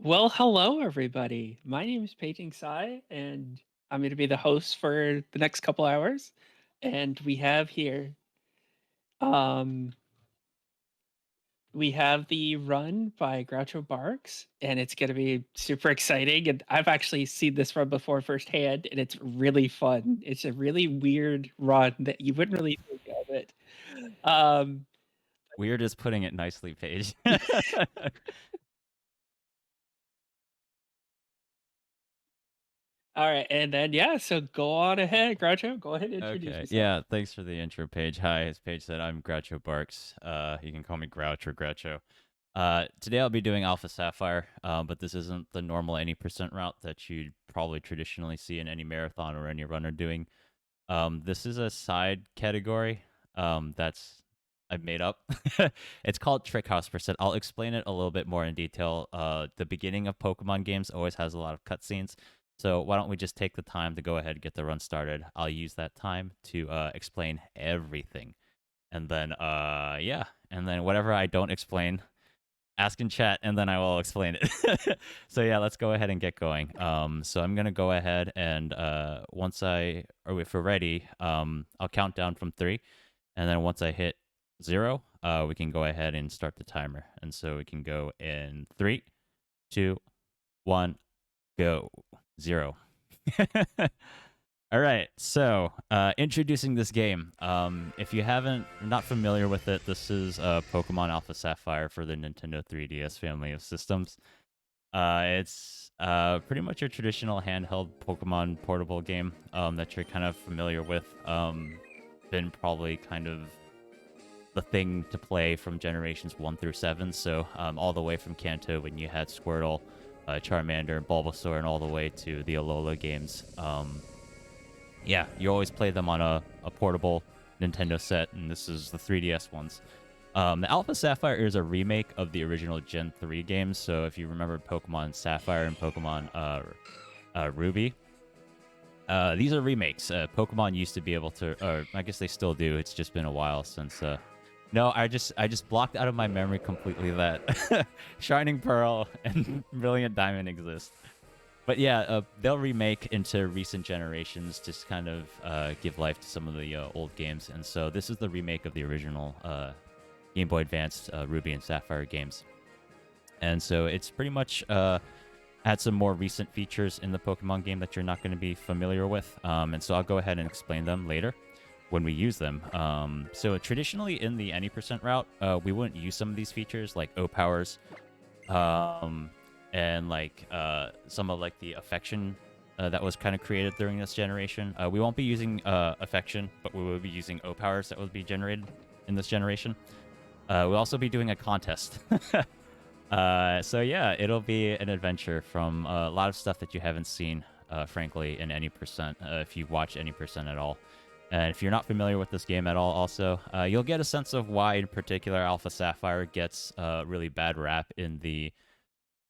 Well, hello everybody. My name is Peyton Sai, and I'm going to be the host for the next couple hours. And um, we have the run by grouchobarx, and it's going to be super exciting. And I've actually seen this run before firsthand, and it's really fun. It's a really weird run that you wouldn't really think of it. Um, Weird is putting it nicely, Paige. all right, and then yeah, so go on ahead, Groucho. Go ahead and introduce Okay. yourself. Yeah, thanks for the intro, Paige. Hi, as Paige said, I'm Groucho Barks. You can call me Grouch or Groucho. Today I'll be doing Alpha Sapphire, but this isn't the normal any percent route that you'd probably traditionally see in any marathon or any runner doing. This is a side category that's I've made up. It's called Trick House Percent. I'll explain it a little bit more in detail. The beginning of Pokemon games always has a lot of cutscenes. So why don't we just take the time to go ahead and get the run started? I'll use that time to explain everything. And then yeah, and then whatever I don't explain, ask in chat and then I will explain it. So yeah, let's go ahead and get going. So I'm gonna go ahead and if we're ready, I'll count down from 3, and then once I hit 0, we can go ahead and start the timer. And so we can go in 3, 2, 1, go. 0. All right, so introducing this game. If you not familiar with it, this is Pokemon Alpha Sapphire for the Nintendo 3DS family of systems. It's pretty much your traditional handheld Pokemon portable game that you're kind of familiar with. Been probably kind of the thing to play from generations 1 through 7. So all the way from Kanto when you had Squirtle, Charmander, Bulbasaur, and all the way to the Alola games. Yeah, you always play them on a portable Nintendo set, and this is the 3DS ones. The Alpha Sapphire is a remake of the original Gen 3 games, so if you remember Pokemon Sapphire and Pokemon Ruby, these are remakes. Pokemon used to be able to, or I guess they still do. It's just been a while since. No, I just blocked out of my memory completely that Shining Pearl and Brilliant Diamond exist. But yeah, they'll remake into recent generations, just kind of give life to some of the old games. And so this is the remake of the original Game Boy Advance Ruby and Sapphire games. And so it's pretty much had some more recent features in the Pokemon game that you're not going to be familiar with. And so I'll go ahead and explain them later when we use them. So traditionally in the any percent route, we wouldn't use some of these features like O powers. And like some of like the affection that was kind of created during this generation. We won't be using affection, but we will be using O powers that will be generated in this generation. We'll also be doing a contest. So yeah, it'll be an adventure from a lot of stuff that you haven't seen, frankly, in any percent. If you watch any percent at all. And if you're not familiar with this game at all, also, you'll get a sense of why, in particular, Alpha Sapphire gets a really bad rap in the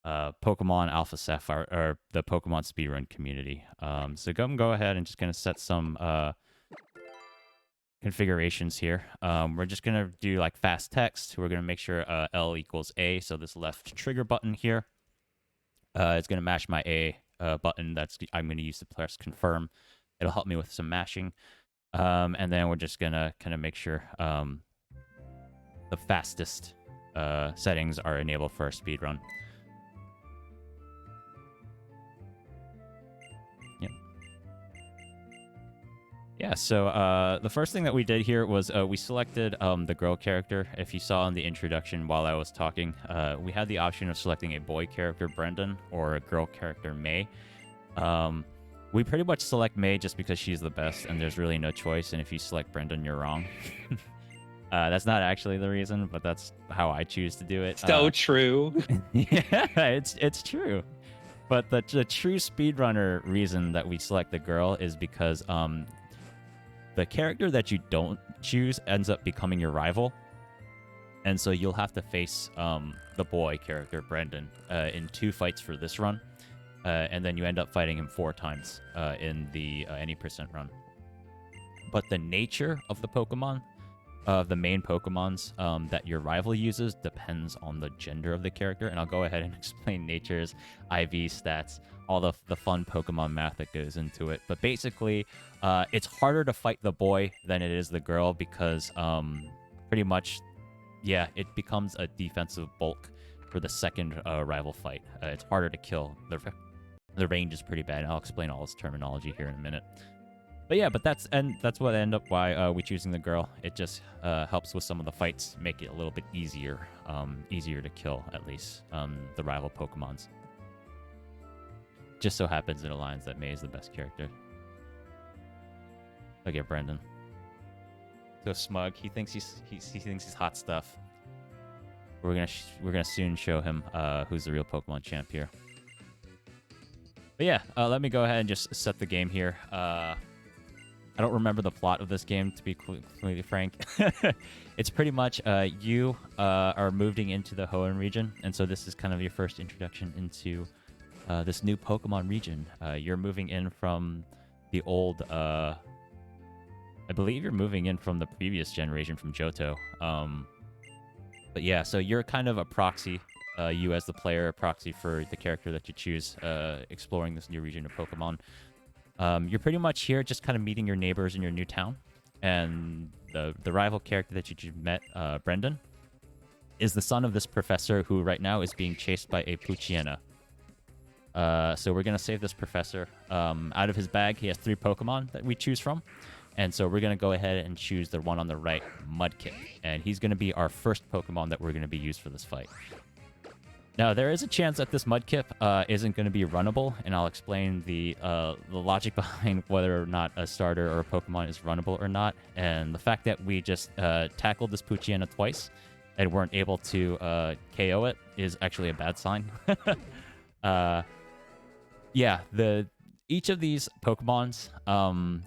Pokemon Alpha Sapphire or the Pokemon speedrun community. So go ahead and just gonna set some configurations here. We're just gonna do like fast text. We're gonna make sure L equals A. So this left trigger button here is gonna match my A button. I'm gonna use to press confirm. It'll help me with some mashing. And then we're just gonna kind of make sure the fastest settings are enabled for our speedrun. Yeah, so the first thing that we did here was we selected the girl character. If you saw in the introduction while I was talking, we had the option of selecting a boy character, Brendan, or a girl character, May. We pretty much select May just because she's the best, and there's really no choice, and if you select Brendan, you're wrong. That's not actually the reason, but that's how I choose to do it. So true. Yeah, it's true. But the true speedrunner reason that we select the girl is because the character that you don't choose ends up becoming your rival. And so you'll have to face the boy character, Brendan, in 2 fights for this run. And then you end up fighting him 4 times in the any percent run. But the nature of the Pokemon of the main Pokemons that your rival uses depends on the gender of the character. And I'll go ahead and explain nature's IV stats, all the fun Pokemon math that goes into it. But basically, it's harder to fight the boy than it is the girl because pretty much, yeah, it becomes a defensive bulk for the second rival fight. It's harder to kill. The range is pretty bad. I'll explain all this terminology here in a minute. But yeah, that's what ended up why we choosing the girl. It just helps with some of the fights, make it a little bit easier to kill at least the rival Pokemons. Just so happens it aligns that May is the best character. Look at Brendan. So smug. He thinks he's hot stuff. We're gonna soon show him who's the real Pokemon champ here. But yeah, let me go ahead and just set the game here. I don't remember the plot of this game, to be completely frank. It's pretty much you are moving into the Hoenn region, and so this is kind of your first introduction into this new Pokemon region. You're moving in from the old... I believe you're moving in from the previous generation from Johto. But yeah, so you're kind of a proxy. You as the player, a proxy for the character that you choose, exploring this new region of Pokemon. You're pretty much here just kind of meeting your neighbors in your new town. And the rival character that you just met, Brendan, is the son of this professor who right now is being chased by a Poochyena. So we're going to save this professor. Out of his bag, he has 3 Pokemon that we choose from. And so we're going to go ahead and choose the one on the right, Mudkip. And he's going to be our first Pokemon that we're going to be used for this fight. Now, there is a chance that this Mudkip isn't going to be runnable, and I'll explain the logic behind whether or not a starter or a Pokemon is runnable or not. And the fact that we just tackled this Poochyena twice and weren't able to KO it is actually a bad sign. Yeah, each of these Pokemons,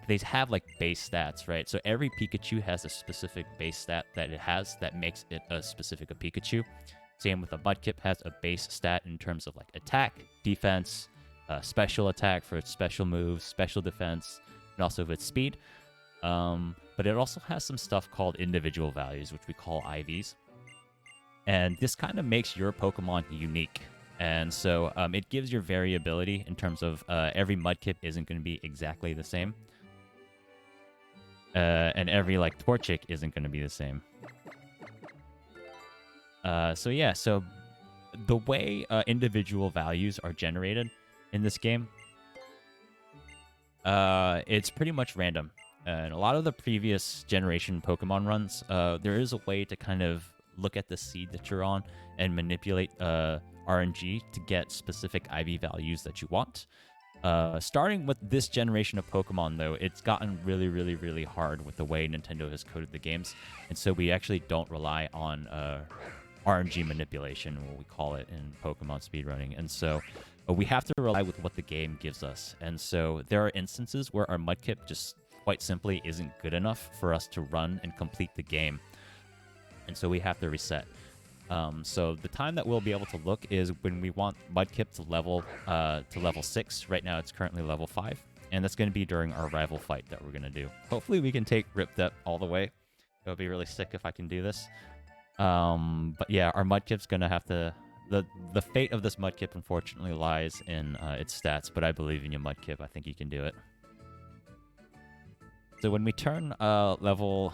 they have like base stats, right? So every Pikachu has a specific base stat that it has that makes it a specific Pikachu. Same with the Mudkip, has a base stat in terms of like attack, defense, special attack for its special moves, special defense, and also with speed. But it also has some stuff called individual values, which we call IVs. And this kind of makes your Pokemon unique. And so it gives your variability in terms of every Mudkip isn't going to be exactly the same. And every like Torchic isn't going to be the same. So yeah, so the way individual values are generated in this game, it's pretty much random. And a lot of the previous generation Pokemon runs, there is a way to kind of look at the seed that you're on and manipulate RNG to get specific IV values that you want. Starting with this generation of Pokemon, though, it's gotten really, really, really hard with the way Nintendo has coded the games. And so we actually don't rely on RNG manipulation, what we call it in Pokemon speedrunning. And so we have to rely with what the game gives us. And so there are instances where our Mudkip just quite simply isn't good enough for us to run and complete the game. And so we have to reset. So the time that we'll be able to look is when we want Mudkip to level 6. Right now it's currently level 5. And that's going to be during our rival fight that we're going to do. Hopefully we can take RIPDebt all the way. It would be really sick if I can do this. But yeah, our Mudkip's going to have to... The fate of this Mudkip, unfortunately, lies in its stats. But I believe in you, Mudkip. I think you can do it. So when we turn level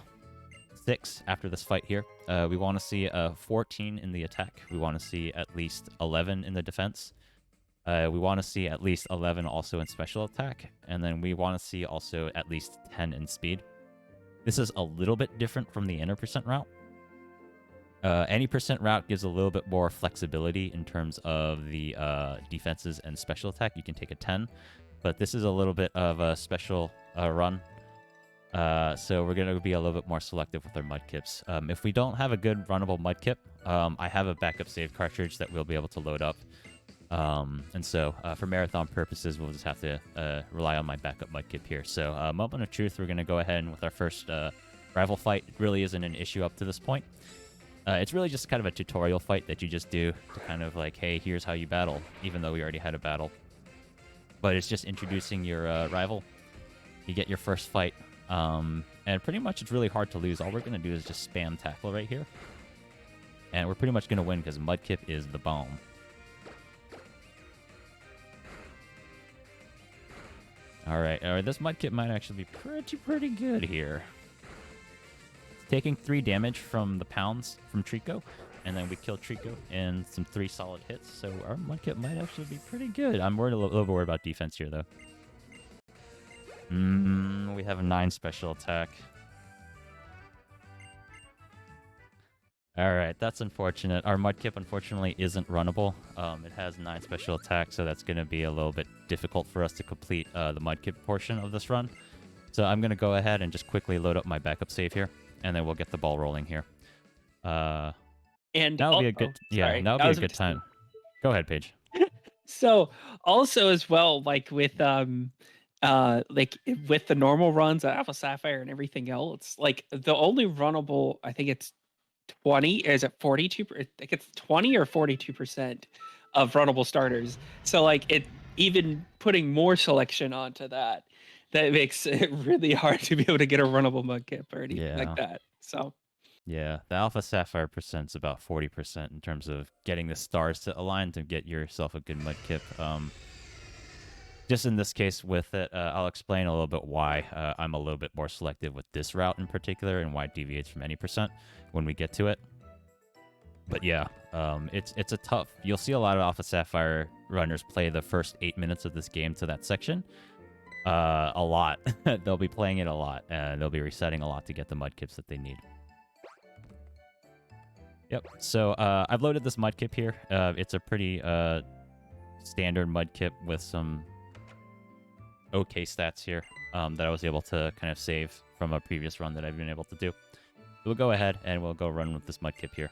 6 after this fight here, we want to see a 14 in the attack. We want to see at least 11 in the defense. We want to see at least 11 also in special attack. And then we want to see also at least 10 in speed. This is a little bit different from the inner percent route. Any percent route gives a little bit more flexibility in terms of the defenses and special attack. You can take a 10. But this is a little bit of a special run. So we're going to be a little bit more selective with our Mudkips. If we don't have a good runnable Mudkip, I have a backup save cartridge that we'll be able to load up. And so for marathon purposes, we'll just have to rely on my backup Mudkip here. So moment of truth, we're going to go ahead with our first rival fight. It really isn't an issue up to this point. It's really just kind of a tutorial fight that you just do to kind of like, hey, here's how you battle, even though we already had a battle. But it's just introducing your rival. You get your first fight. And pretty much it's really hard to lose. All we're going to do is just spam tackle right here. And we're pretty much going to win because Mudkip is the bomb. Alright, this Mudkip might actually be pretty good here. It's taking 3 damage from the pounds from Trico, and then we kill Trico in some 3 solid hits, so our Mudkip might actually be pretty good. I'm a little worried about defense here, though. We have a 9 special attack. Alright, that's unfortunate. Our Mudkip, unfortunately, isn't runnable. It has 9 special attack, so that's going to be a little bit difficult for us to complete the Mudkip portion of this run. So I'm going to go ahead and just quickly load up my backup save here, and then we'll get the ball rolling here. And that'll be a good, that'll be a good time. Go ahead, Paige. So also as well, like with the normal runs at Alpha Sapphire and everything else, like the only runnable, I think it's 20, is it 42? I think it's 20 or 42% of runnable starters. So like it, even putting more selection onto that makes it really hard to be able to get a runnable Mudkip or anything like that. So yeah, the Alpha Sapphire percent's about 40% in terms of getting the stars to align to get yourself a good Mudkip. Just in this case with it, I'll explain a little bit why I'm a little bit more selective with this route in particular and why it deviates from any percent when we get to it. But yeah, it's a tough... You'll see a lot of Alpha Sapphire runners play the first 8 minutes of this game to that section. A lot. They'll be playing it a lot, and they'll be resetting a lot to get the Mudkips that they need. Yep, so I've loaded this Mudkip here. It's a pretty standard Mudkip with some okay stats here that I was able to kind of save from a previous run that I've been able to do. So we'll go ahead and we'll go run with this Mudkip here.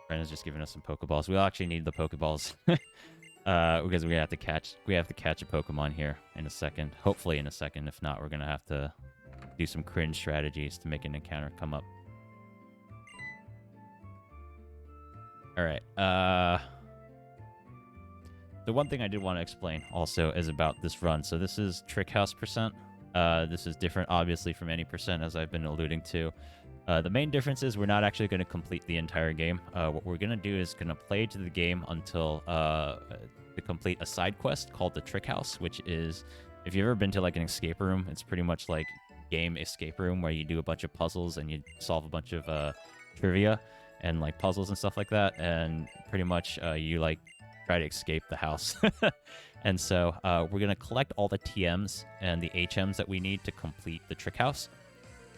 Brandon's just giving us some Pokeballs. We'll actually need the Pokeballs because we have to catch a Pokemon here in a second. Hopefully in a second. If not, we're gonna have to do some cringe strategies to make an encounter come up. All right. The one thing I did want to explain also is about this run. So this is Trick House percent. This is different, obviously, from any percent, as I've been alluding to. The main difference is we're not actually going to complete the entire game. What we're going to do is going to play to the game until to complete a side quest called the Trick House, which is, if you've ever been to like an escape room, it's pretty much like game escape room where you do a bunch of puzzles and you solve a bunch of trivia and like puzzles and stuff like that, and pretty much you like try to escape the house. And so we're going to collect all the TMs and the HMs that we need to complete the Trick House,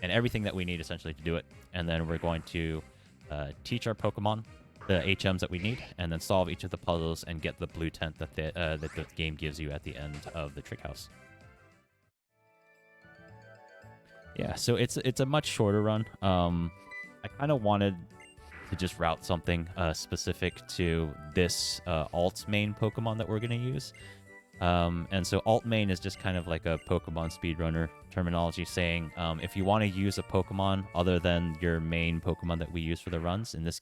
and everything that we need essentially to do it. And then we're going to teach our Pokemon the HMs that we need, and then solve each of the puzzles and get the blue tent that the game gives you at the end of the Trick House. Yeah, so it's a much shorter run. I kind of wanted to just route something specific to this alt main Pokemon that we're going to use. And so alt main is just kind of like a Pokemon speedrunner terminology saying if you want to use a Pokemon other than your main Pokemon that we use for the runs, in this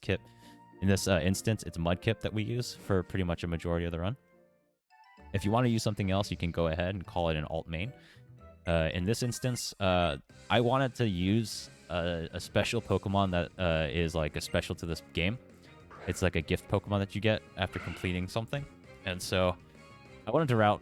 instance, it's Mudkip that we use for pretty much a majority of the run. If you want to use something else, you can go ahead and call it an alt main. In this instance, I wanted to use a special Pokemon that is like a special to this game. It's like a gift Pokemon that you get after completing something. And so I wanted to route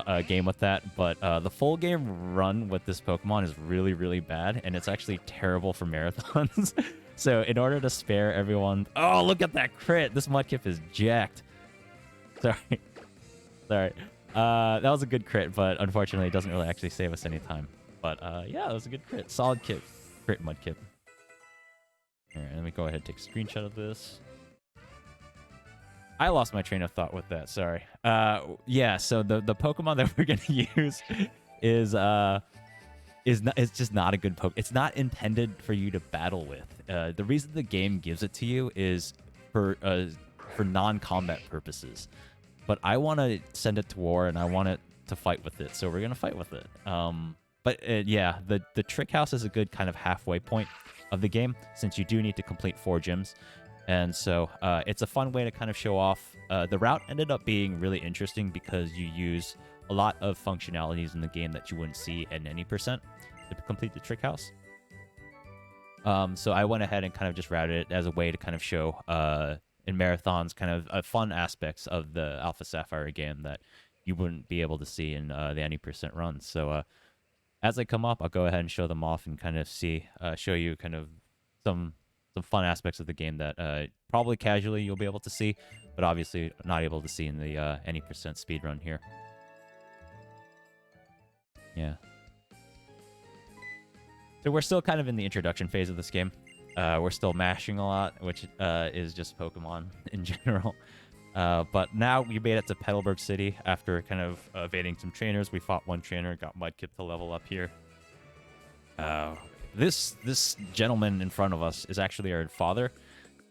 a game with that, but the full game run with this Pokemon is really, really bad, and it's actually terrible for marathons. So in order to spare everyone... Oh, look at that crit! This Mudkip is jacked. Sorry. That was a good crit, but unfortunately it doesn't really actually save us any time. But yeah, that was a good crit. Solid crit Mudkip. Alright, let me go ahead and take a screenshot of this. I lost my train of thought with that, sorry. Yeah, so the Pokemon that we're going to use is just not a good Pokemon. It's not intended for you to battle with. The reason the game gives it to you is for non-combat purposes. But I want to send it to war, and I want it to fight with it, so we're going to fight with it. But yeah, the Trick House is a good kind of halfway point of the game, since you do need to complete 4 gyms. And so it's a fun way to kind of show off. The route ended up being really interesting because you use a lot of functionalities in the game that you wouldn't see at any percent to complete the trick house. So I went ahead and kind of just routed it as a way to kind of show in marathons kind of fun aspects of the Alpha Sapphire game that you wouldn't be able to see in the any percent runs. So as they come up, I'll go ahead and show them off and kind of show you kind of some fun aspects of the game that probably casually you'll be able to see, but obviously not able to see in the any percent speed run here. Yeah. So we're still kind of in the introduction phase of this game. We're still mashing a lot, which is just Pokemon in general. But now we made it to Petalburg City after kind of evading some trainers. We fought one trainer, got Mudkip to level up here. This gentleman in front of us is actually our father.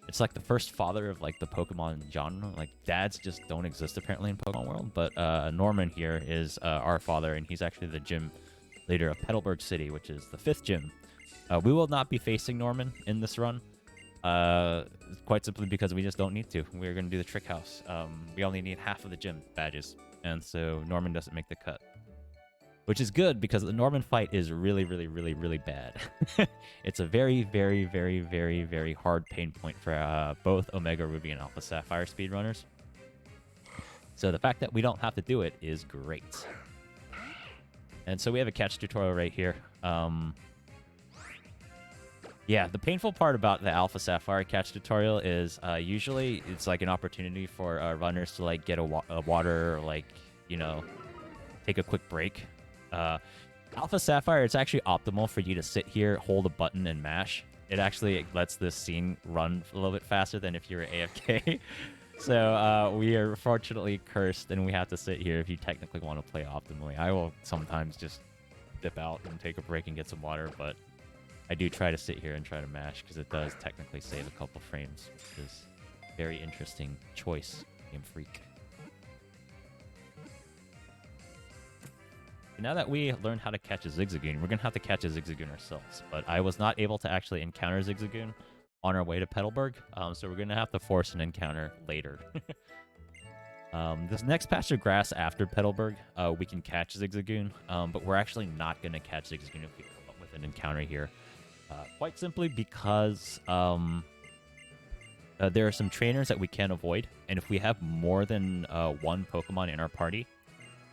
It's like the first father of like the Pokemon genre. Like dads just don't exist apparently in Pokemon world. But Norman here is our father, and he's actually the gym leader of Petalburg City, which is the 5th gym. We will not be facing Norman in this run. Quite simply because we just don't need to. We're going to do the trick house. We only need half of the gym badges, and so Norman doesn't make the cut. Which is good because the Norman fight is really, really, really, really bad. It's a very, very, very, very, very hard pain point for both Omega Ruby and Alpha Sapphire speedrunners. So the fact that we don't have to do it is great. And so we have a catch tutorial right here. Yeah, the painful part about the Alpha Sapphire catch tutorial is usually it's like an opportunity for runners to like get a water or like, you know, take a quick break. Alpha Sapphire, it's actually optimal for you to sit here, hold a button, and mash. It actually lets this scene run a little bit faster than if you were AFK. So we are fortunately cursed, and we have to sit here if you technically want to play optimally. I will sometimes just dip out and take a break and get some water, but I do try to sit here and try to mash because it does technically save a couple frames, which is a very interesting choice, Game Freak. Now that we learned how to catch a Zigzagoon, we're going to have to catch a Zigzagoon ourselves. But I was not able to actually encounter Zigzagoon on our way to Petalburg, so we're going to have to force an encounter later. This next patch of grass after Petalburg, we can catch Zigzagoon, but we're actually not going to catch Zigzagoon if we come up with an encounter here. Quite simply because there are some trainers that we can't avoid, and if we have more than one Pokemon in our party,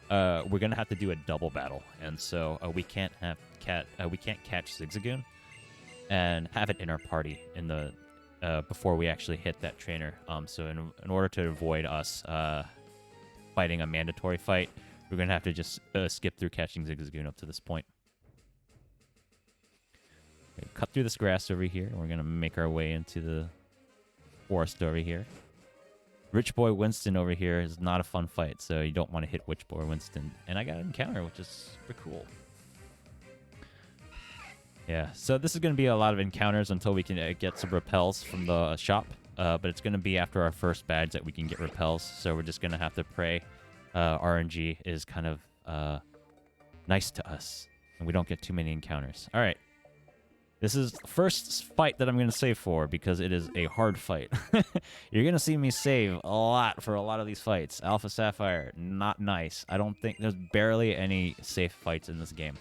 we're gonna have to do a double battle, and so we can't catch Zigzagoon and have it in our party in the before we actually hit that trainer. So in order to avoid us fighting a mandatory fight, we're gonna have to just skip through catching Zigzagoon up to this point. Cut through this grass over here, and we're gonna make our way into the forest over here. Rich Boy Winston over here is not a fun fight, so you don't want to hit Rich Boy Winston. And I got an encounter, which is super cool. Yeah, so this is going to be a lot of encounters until we can get some repels from the shop. But it's going to be after our first badge that we can get repels. So we're just going to have to pray RNG is kind of nice to us, and we don't get too many encounters. All right. This is the first fight that I'm going to save for because it is a hard fight. You're going to see me save a lot for a lot of these fights. Alpha Sapphire, not nice. I don't think there's barely any safe fights in this game.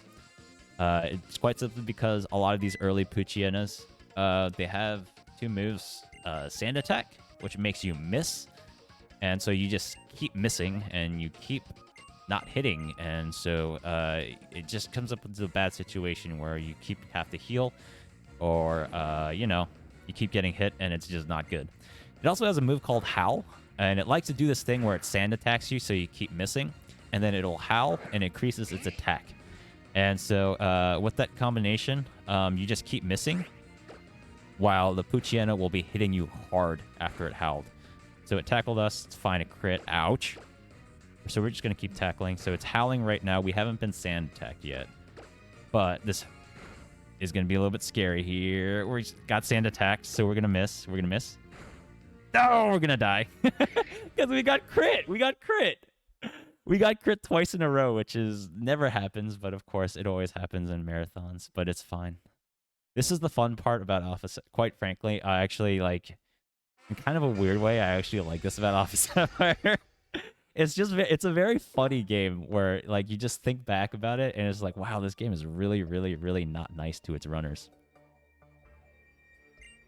It's quite simply because a lot of these early Puchienas, they have two moves. Sand Attack, which makes you miss. And so you just keep missing and you keep not hitting, and so it just comes up into a bad situation where you have to heal, or you know, you keep getting hit, and it's just not good. It also has a move called Howl, and it likes to do this thing where it sand attacks you, so you keep missing, and then it'll howl and increases its attack. And so with that combination, you just keep missing, while the Puchiena will be hitting you hard after it howled. So it tackled us. It's fine. A crit. Ouch. So we're just going to keep tackling. So it's howling right now. We haven't been sand attacked yet. But this is going to be a little bit scary here. We got sand attacked, so we're going to miss. We're going to miss. No, we're going to die. Because we got crit. We got crit. We got crit twice in a row, which is never happens. But of course, it always happens in marathons. But it's fine. This is the fun part about Alpha. Quite frankly, I actually like... In kind of a weird way, I actually like this about Alpha Sapphire. It's a very funny game where like you just think back about it and it's like, wow, this game is really, really, really not nice to its runners.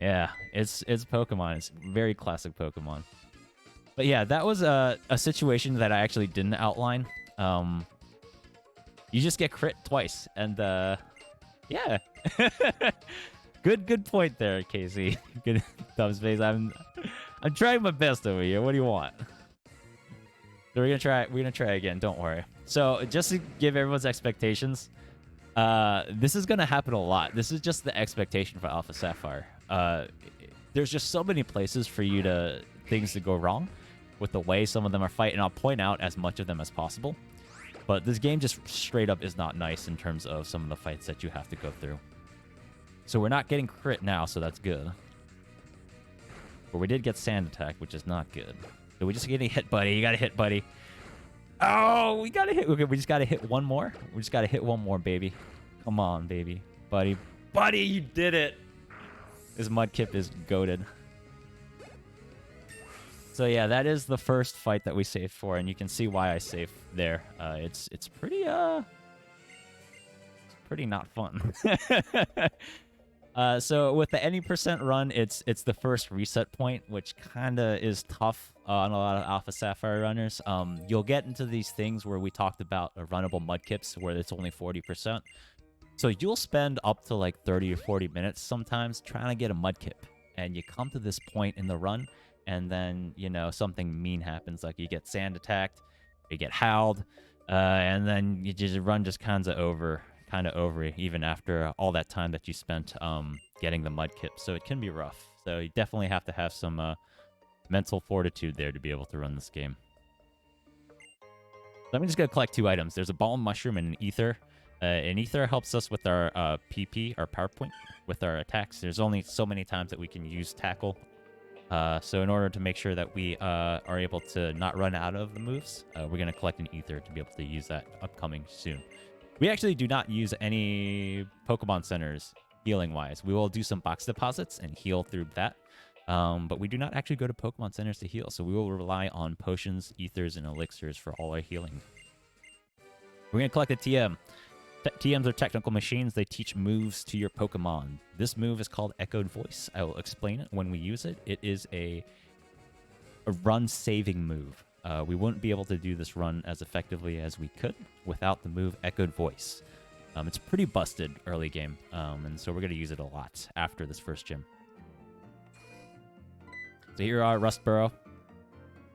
Yeah, it's Pokemon. It's very classic Pokemon. But yeah, that was a situation that I actually didn't outline. You just get crit twice, and yeah. Good point there, Casey. Good thumbs face. I'm trying my best over here. What do you want? So we're gonna try again. Don't worry. So just to give everyone's expectations, this is gonna happen a lot. This is just the expectation for Alpha Sapphire. There's just so many places for things to go wrong with the way some of them are fighting. I'll point out as much of them as possible. But this game just straight up is not nice in terms of some of the fights that you have to go through. So we're not getting crit now, so that's good. But we did get Sand Attack, which is not good. So we just getting hit, buddy. You gotta hit, buddy. Oh, we gotta hit. Okay, we just gotta hit one more. We just gotta hit one more, baby. Come on, baby. Buddy. Buddy, you did it. This Mudkip is goated. So yeah, that is the first fight that we saved for, and you can see why I saved there. It's pretty not fun. So with the any percent run, it's the first reset point, which kind of is tough on a lot of Alpha Sapphire runners. You'll get into these things where we talked about runnable Mudkips, where it's only 40%. So you'll spend up to like 30 or 40 minutes sometimes trying to get a Mudkip, and you come to this point in the run, and then, you know, something mean happens, like you get Sand Attacked, you get howled, and then your run just kind of over even after all that time that you spent getting the Mudkip. So it can be rough. So you definitely have to have some mental fortitude there to be able to run this game. So I'm just going to collect 2 items. There's a Ball Mushroom and an Ether. An Ether helps us with our PP, our power point, with our attacks. There's only so many times that we can use Tackle. So in order to make sure that we are able to not run out of the moves, we're going to collect an Ether to be able to use that upcoming soon. We actually do not use any Pokemon Centers healing-wise. We will do some box deposits and heal through that. But we do not actually go to Pokemon Centers to heal, so we will rely on potions, ethers, and elixirs for all our healing. We're going to collect a TM. TMs are technical machines. They teach moves to your Pokemon. This move is called Echoed Voice. I will explain it when we use it. It is a run-saving move. We wouldn't be able to do this run as effectively as we could without the move Echoed Voice. It's pretty busted early game, and so we're going to use it a lot after this first gym. So here are Rustboro.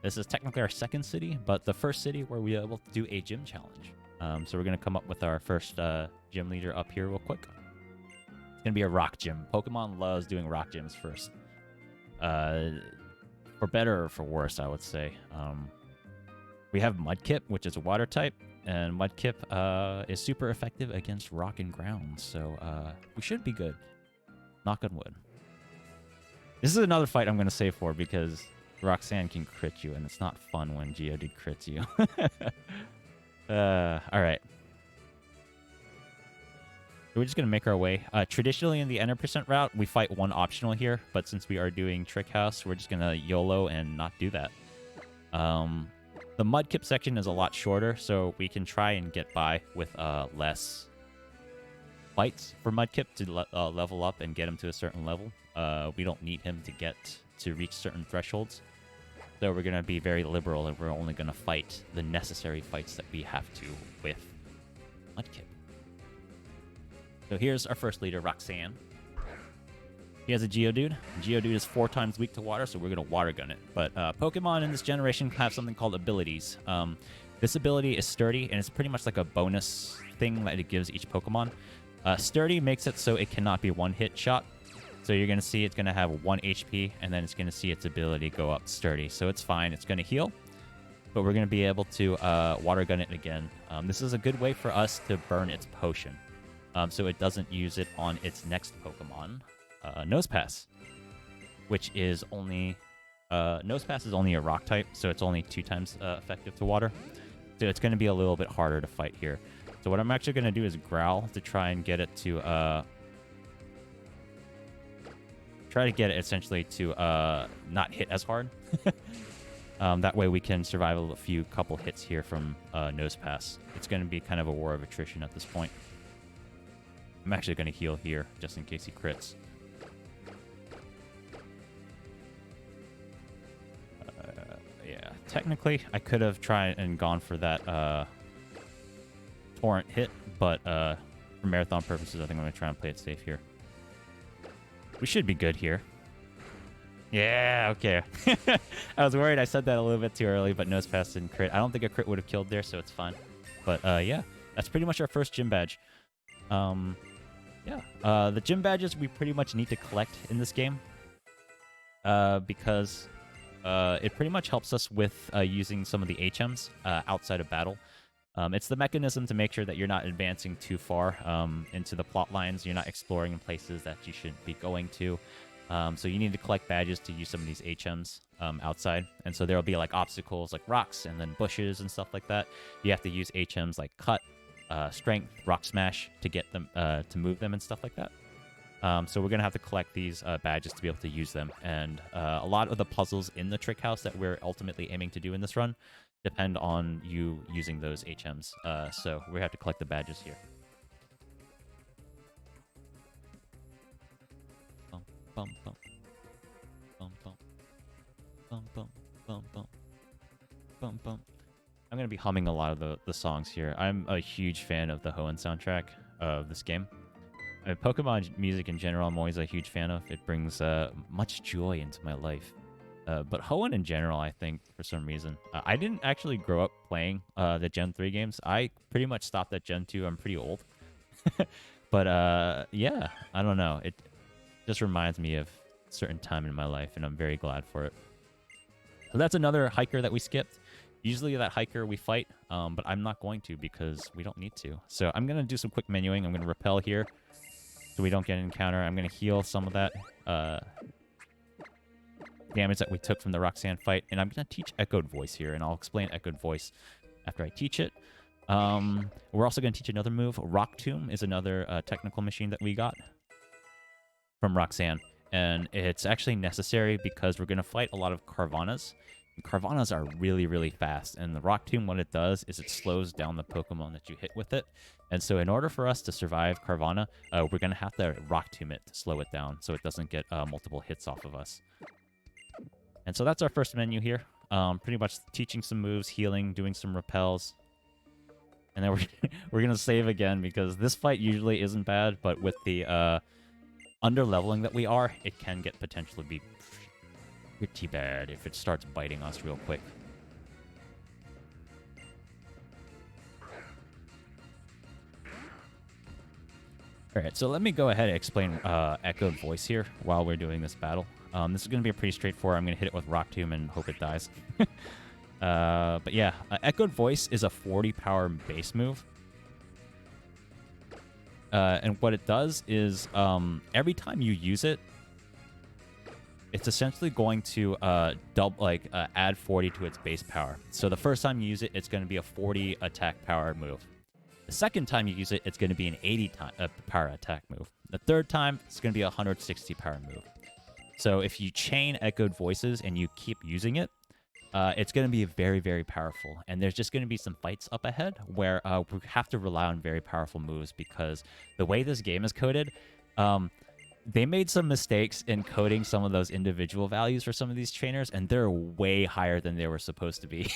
This is technically our second city, but the first city where we were able to do a gym challenge. So we're going to come up with our first gym leader up here real quick. It's going to be a rock gym. Pokemon loves doing rock gyms first. For better or for worse, I would say. We have Mudkip, which is a water type, and Mudkip is super effective against rock and ground, so we should be good. Knock on wood. This is another fight I'm going to save for because Roxanne can crit you, and it's not fun when Geodude crits you. Alright. We're just going to make our way. Traditionally, in the Enter percent route, we fight one optional here, but since we are doing Trick House, we're just going to YOLO and not do that. The Mudkip section is a lot shorter, so we can try and get by with less fights for Mudkip to level up and get him to a certain level. We don't need him to reach certain thresholds. So we're going to be very liberal, and we're only going to fight the necessary fights that we have to with Mudkip. So here's our first leader, Roxanne. He has a Geodude. Geodude is 4 times weak to water, so we're going to water gun it. But Pokemon in this generation have something called abilities. This ability is Sturdy, and it's pretty much like a bonus thing that it gives each Pokemon. Sturdy makes it so it cannot be one-hit shot. So you're going to see it's going to have 1 HP, and then it's going to see its ability go up Sturdy. So it's fine. It's going to heal, but we're going to be able to water gun it again. This is a good way for us to burn its potion, so it doesn't use it on its next Pokemon. Nosepass, which is only... Nosepass is only a rock type, so it's only 2 times effective to water. So it's going to be a little bit harder to fight here. So what I'm actually going to do is Growl to try and get it to... try to get it essentially to not hit as hard. That way we can survive a couple hits here from Nose Pass. It's going to be kind of a war of attrition at this point. I'm actually going to heal here just in case he crits. Yeah, technically I could have tried and gone for that torrent hit, but for marathon purposes, I think I'm going to try and play it safe here. We should be good here. Yeah, okay. I was worried I said that a little bit too early, but Nose Pass didn't crit. I don't think a crit would have killed there, so it's fine. But yeah, that's pretty much our first gym badge. Yeah, the gym badges we pretty much need to collect in this game because it pretty much helps us with using some of the HMs outside of battle. It's the mechanism to make sure that you're not advancing too far into the plot lines. You're not exploring in places that you shouldn't be going to. So you need to collect badges to use some of these HMs outside. And so there will be like obstacles like rocks and then bushes and stuff like that. You have to use HMs like cut, strength, rock smash to get them to move them and stuff like that. So we're going to have to collect these badges to be able to use them. And a lot of the puzzles in the trick house that we're ultimately aiming to do in this run depend on you using those HMs. So we have to collect the badges here. Bum, bum, bum, bum, bum, bum, bum, bum, bum, bum. I'm going to be humming a lot of the songs here. I'm a huge fan of the Hoenn soundtrack of this game. Pokemon music in general, I'm always a huge fan of. It brings much joy into my life. But Hoenn in general, I think, for some reason. I didn't actually grow up playing the Gen 3 games. I pretty much stopped at Gen 2. I'm pretty old. But yeah, I don't know. It just reminds me of a certain time in my life, and I'm very glad for it. So that's another hiker that we skipped. Usually that hiker we fight, but I'm not going to because we don't need to. So I'm going to do some quick menuing. I'm going to repel here so we don't get an encounter. I'm going to heal some of that damage that we took from the Roxanne fight. And I'm going to teach Echoed Voice here, and I'll explain Echoed Voice after I teach it. We're also going to teach another move. Rock Tomb is another technical machine that we got from Roxanne. And it's actually necessary because we're going to fight a lot of Carvanas. And Carvanas are really, really fast. And the Rock Tomb, what it does is it slows down the Pokemon that you hit with it. And so in order for us to survive Carvana, we're going to have to Rock Tomb it to slow it down so it doesn't get multiple hits off of us. And so that's our first menu here. Pretty much teaching some moves, healing, doing some repels. And then we're going to save again because this fight usually isn't bad, but with the under leveling that we are, it can get potentially be pretty bad if it starts biting us real quick. Alright, so let me go ahead and explain Echoed Voice here while we're doing this battle. This is going to be a pretty straightforward. I'm going to hit it with Rock Tomb and hope it dies. But yeah, Echoed Voice is a 40 power base move. And what it does is every time you use it, it's essentially going to add 40 to its base power. So the first time you use it, it's going to be a 40 attack power move. The second time you use it, it's going to be an 80 power attack move. The third time, it's going to be a 160 power move. So if you chain Echoed Voices and you keep using it, it's going to be very, very powerful. And there's just going to be some fights up ahead where we have to rely on very powerful moves because the way this game is coded, they made some mistakes in coding some of those individual values for some of these trainers, and they're way higher than they were supposed to be.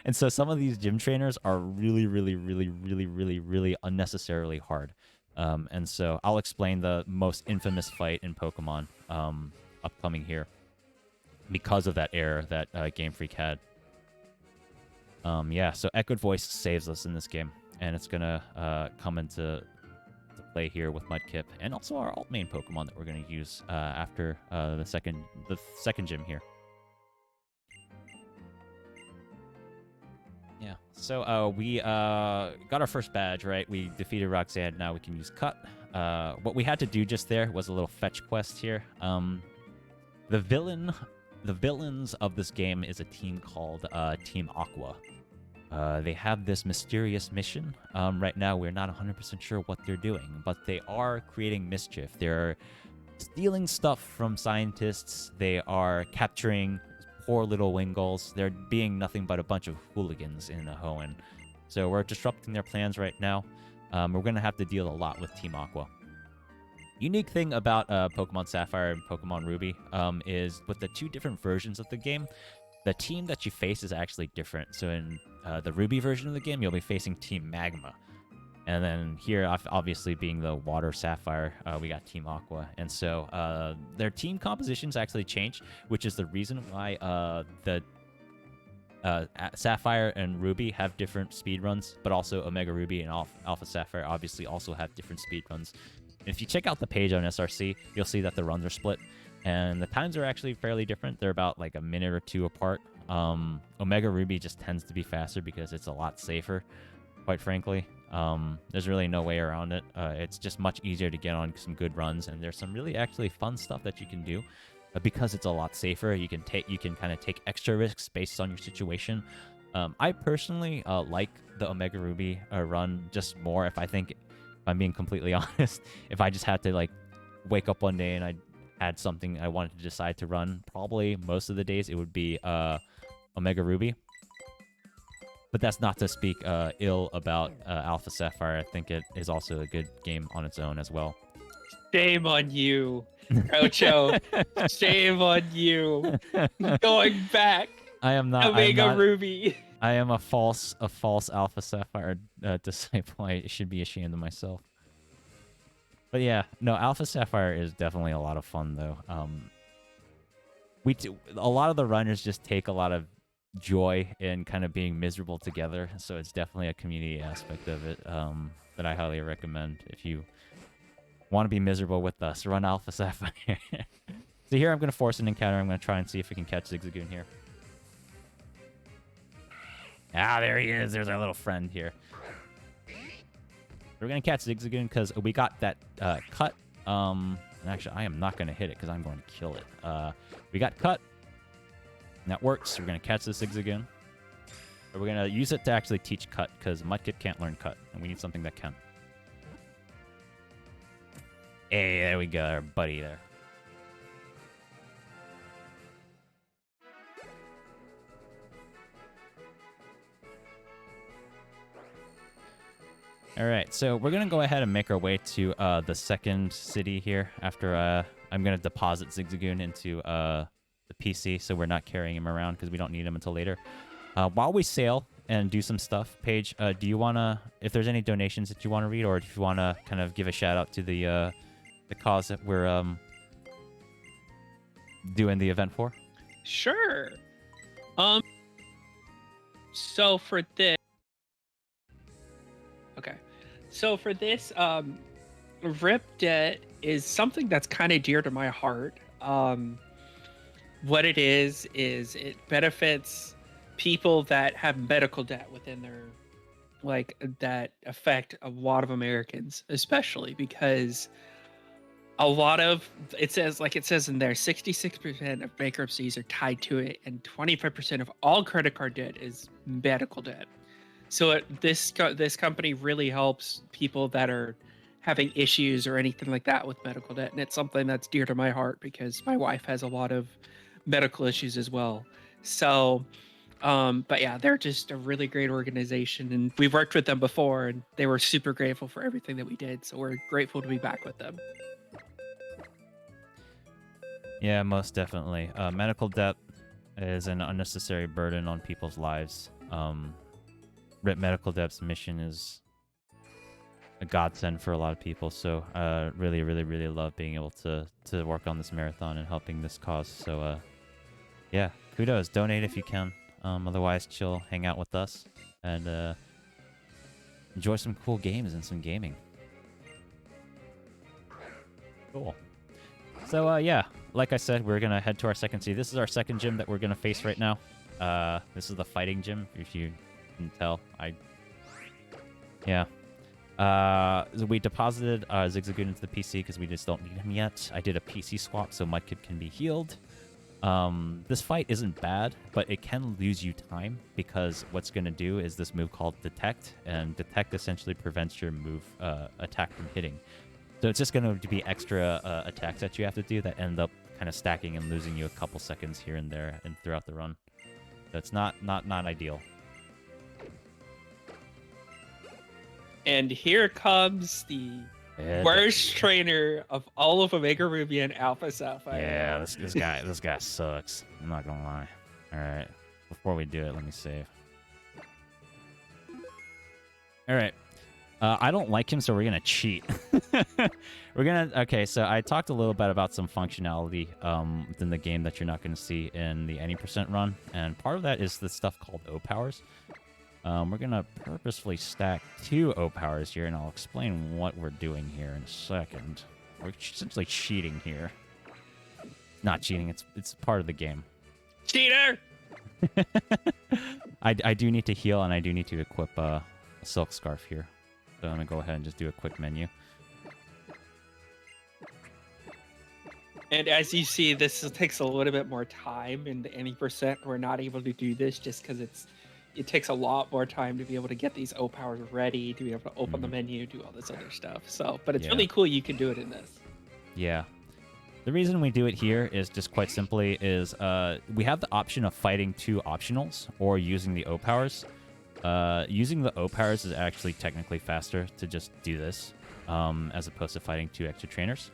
And so some of these gym trainers are really, really, really, really, really, really unnecessarily hard. And so I'll explain the most infamous fight in Pokemon upcoming here because of that error that Game Freak had. Yeah, so Echoed Voice saves us in this game, and it's going to come into play here with Mudkip, and also our alt main Pokemon that we're going to use after the second gym here. Yeah, so we got our first badge, right? We defeated Roxanne. Now we can use Cut. What we had to do just there was a little fetch quest here. The villains of this game is a team called Team Aqua. They have this mysterious mission. Right now, we're not 100% sure what they're doing, but they are creating mischief. They're stealing stuff from scientists. They are capturing poor little Wingulls. They're being nothing but a bunch of hooligans in the Hoenn. So we're disrupting their plans right now. We're going to have to deal a lot with Team Aqua. Unique thing about Pokemon Sapphire and Pokemon Ruby is with the two different versions of the game, the team that you face is actually different. So in the Ruby version of the game, you'll be facing Team Magma. And then here, obviously being the Water Sapphire, we got Team Aqua. And so their team compositions actually changed, which is the reason why the Sapphire and Ruby have different speedruns, but also Omega Ruby and Alpha Sapphire obviously also have different speedruns. If you check out the page on SRC, you'll see that the runs are split, and the times are actually fairly different. They're about like a minute or two apart. Omega Ruby just tends to be faster because it's a lot safer, quite frankly. There's really no way around it. It's just much easier to get on some good runs, and there's some really actually fun stuff that you can do. But because it's a lot safer, you can kind of take extra risks based on your situation. I personally like the Omega Ruby run just more if I'm being completely honest. If I just had to like wake up one day and I had something I wanted to decide to run, probably most of the days it would be Omega Ruby. But that's not to speak ill about Alpha Sapphire. I think it is also a good game on its own as well. Shame on you, Groucho. Shame on you. Going back. I am not. Omega Ruby. I am a false Alpha Sapphire disciple. I should be ashamed of myself. But yeah, no, Alpha Sapphire is definitely a lot of fun though. A lot of the runners just take a lot of joy in kind of being miserable together, so it's definitely a community aspect of it that I highly recommend. If you want to be miserable with us, run Alpha Sapphire. So here I'm going to force an encounter. I'm going to try and see if we can catch Zigzagoon here. Ah, there he is. There's our little friend here. We're going to catch Zigzagoon because we got that cut. And actually, I am not going to hit it because I'm going to kill it. We got cut. And that works. We're going to catch this Zigzagoon. But we're going to use it to actually teach cut because Mudkip can't learn cut. And we need something that can. Hey, there we go. Our buddy there. All right, so we're going to go ahead and make our way to the second city here after I'm going to deposit Zigzagoon into the PC so we're not carrying him around because we don't need him until later. While we sail and do some stuff, Paige, do you want to, if there's any donations that you want to read, or if you want to kind of give a shout out to the cause that we're doing the event for? Sure. So for this, okay. So for this, RIP debt is something that's kind of dear to my heart. What it is it benefits people that have medical debt within their, like, that affect a lot of Americans, especially because a lot of, it says in there, 66% of bankruptcies are tied to it, and 25% of all credit card debt is medical debt. So this company really helps people that are having issues or anything like that with medical debt, and it's something that's dear to my heart because my wife has a lot of medical issues as well. So, but yeah, they're just a really great organization, and we've worked with them before, and they were super grateful for everything that we did. So we're grateful to be back with them. Yeah, most definitely. Medical debt is an unnecessary burden on people's lives. RIP Medical Debt's mission is a godsend for a lot of people. So really, really, really love being able to work on this marathon and helping this cause. So yeah, kudos. Donate if you can. Otherwise, chill, hang out with us, and enjoy some cool games and some gaming. Cool. So yeah, like I said, we're going to head to our second city. This is our second gym that we're going to face right now. This is the fighting gym, if you can tell. Yeah. So we deposited Zigzagoon into the PC because we just don't need him yet. I did a PC swap so Mudkip can be healed. This fight isn't bad, but it can lose you time because what's going to do is this move called Detect, and Detect essentially prevents your move attack from hitting. So it's just going to be extra attacks that you have to do that end up kind of stacking and losing you a couple seconds here and there and throughout the run. That's not ideal. And here comes the worst trainer of all of Omega Ruby and Alpha Sapphire. Yeah, this guy sucks. I'm not gonna lie. All right, before we do it, let me save. All right. I don't like him, so we're gonna cheat. Okay, so I talked a little bit about some functionality within the game that you're not gonna see in the any % run, and part of that is this stuff called O powers. We're gonna purposefully stack 2 O powers here, and I'll explain what we're doing here in a second. We're essentially cheating here. Not cheating; it's part of the game. Cheater! I do need to heal, and I do need to equip a silk scarf here. So I'm going to go ahead and just do a quick menu. And as you see, this takes a little bit more time. In the any %, we're not able to do this just because it takes a lot more time to be able to get these O powers ready, to be able to open the menu, do all this other stuff. So, but it's really cool you can do it in this. Yeah. The reason we do it here is just quite simply is we have the option of fighting 2 optionals or using the O powers. Using the O powers is actually technically faster to just do this, as opposed to fighting 2 extra trainers.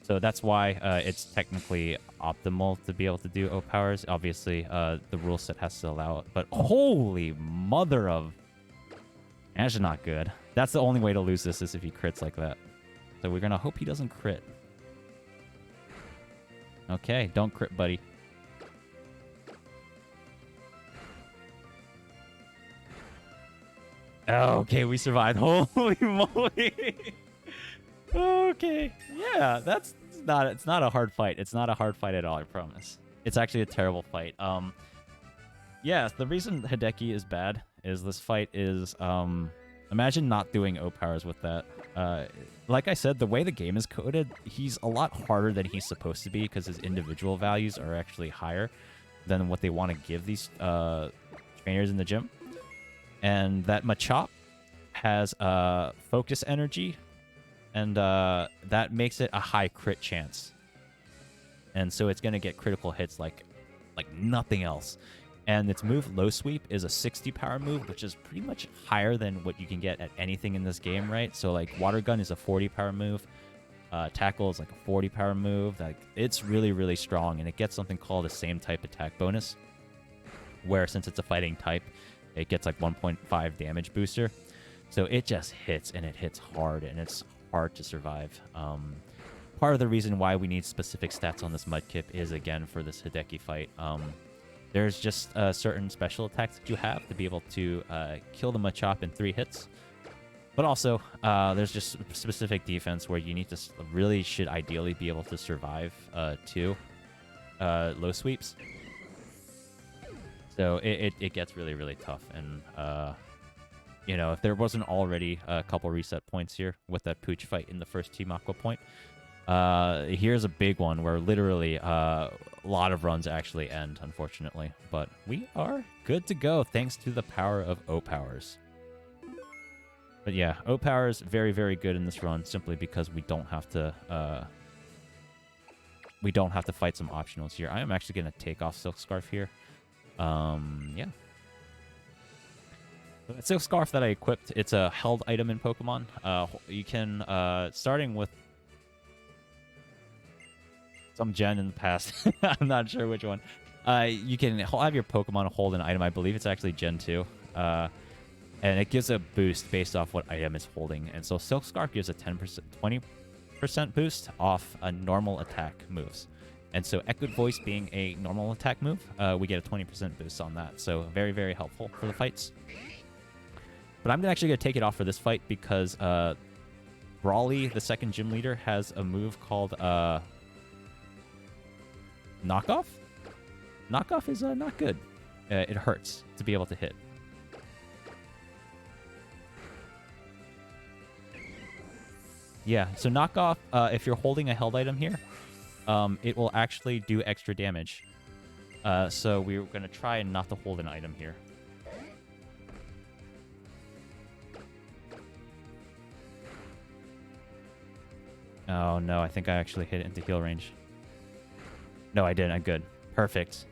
So that's why it's technically optimal to be able to do O powers. Obviously, the rule set has to allow it. But holy mother of... That's not good. That's the only way to lose this is if he crits like that. So we're going to hope he doesn't crit. Okay, don't crit, buddy. Okay, we survived. Holy moly. Okay. Yeah, it's not a hard fight. It's not a hard fight at all, I promise. It's actually a terrible fight. Yeah, the reason Hideki is bad is this fight is imagine not doing O powers with that. Like I said, the way the game is coded, he's a lot harder than he's supposed to be because his individual values are actually higher than what they want to give these trainers in the gym. And that Machop has focus energy, and that makes it a high crit chance. And so it's going to get critical hits like nothing else. And its move, Low Sweep, is a 60 power move, which is pretty much higher than what you can get at anything in this game, right? So, like, Water Gun is a 40 power move. Tackle is like a 40 power move. Like, it's really, really strong, and it gets something called a same type attack bonus, where since it's a fighting type, it gets like 1.5 damage booster. So it just hits, and it hits hard, and it's hard to survive. Part of the reason why we need specific stats on this Mudkip is, again, for this Hideki fight. There's just certain special attacks that you have to be able to kill the Machop in 3 hits. But also, there's just specific defense where you need to really should ideally be able to survive 2 low sweeps. So it gets really, really tough. And, you know, if there wasn't already a couple reset points here with that Pooch fight in the first Team Aqua point, here's a big one where literally a lot of runs actually end, unfortunately. But we are good to go thanks to the power of O powers. But yeah, O powers very, very good in this run simply because we don't have to fight some optionals here. I am actually going to take off Silk Scarf here. Yeah. The Silk Scarf that I equipped, it's a held item in Pokemon. You can, starting with some gen in the past, I'm not sure which one, you can have your Pokemon hold an item. I believe it's actually Gen 2. And it gives a boost based off what item it's holding. And so Silk Scarf gives a 20% boost off a normal attack moves. And so Echoed Voice being a normal attack move, we get a 20% boost on that. So very, very helpful for the fights. But I'm actually going to take it off for this fight because Brawly, the second gym leader, has a move called Knockoff? Knockoff is not good. It hurts to be able to hit. Yeah, so Knockoff, if you're holding a held item here, it will actually do extra damage. So we're going to try and not to hold an item here. Oh, no. I think I actually hit it into heal range. No, I didn't. I'm good. Perfect.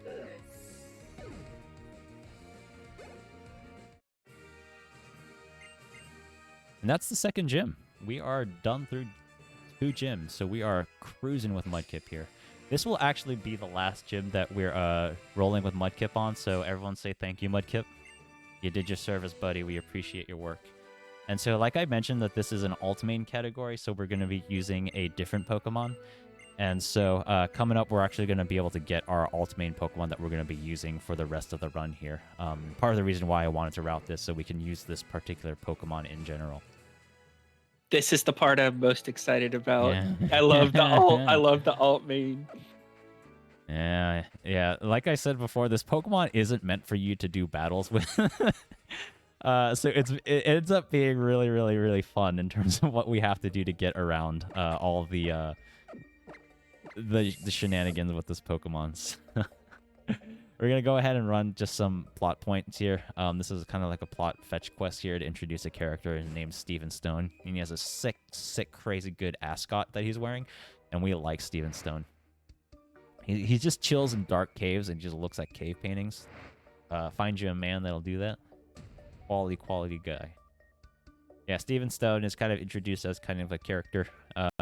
And that's the second gym. We are done through 2 gyms, so we are cruising with Mudkip here. This will actually be the last gym that we're rolling with Mudkip on, so everyone say thank you, Mudkip. You did your service, buddy. We appreciate your work. And so, like I mentioned, that this is an alt-main category, so we're going to be using a different Pokemon. And so, coming up, we're actually going to be able to get our alt-main Pokemon that we're going to be using for the rest of the run here. Part of the reason why I wanted to route this, so we can use this particular Pokemon in general. This is the part I'm most excited about. Yeah. I love the alt. I love the alt main. Yeah. Like I said before, this Pokemon isn't meant for you to do battles with. So it ends up being really, really, really fun in terms of what we have to do to get around all of the shenanigans with this Pokemon. We're going to go ahead and run just some plot points here. This is kind of like a plot fetch quest here to introduce a character named Steven Stone. And he has a sick, crazy good ascot that he's wearing. And we like Steven Stone. He just chills in dark caves and just looks like cave paintings. Find you a man that'll do that. Quality guy. Yeah, Steven Stone is kind of introduced as kind of a character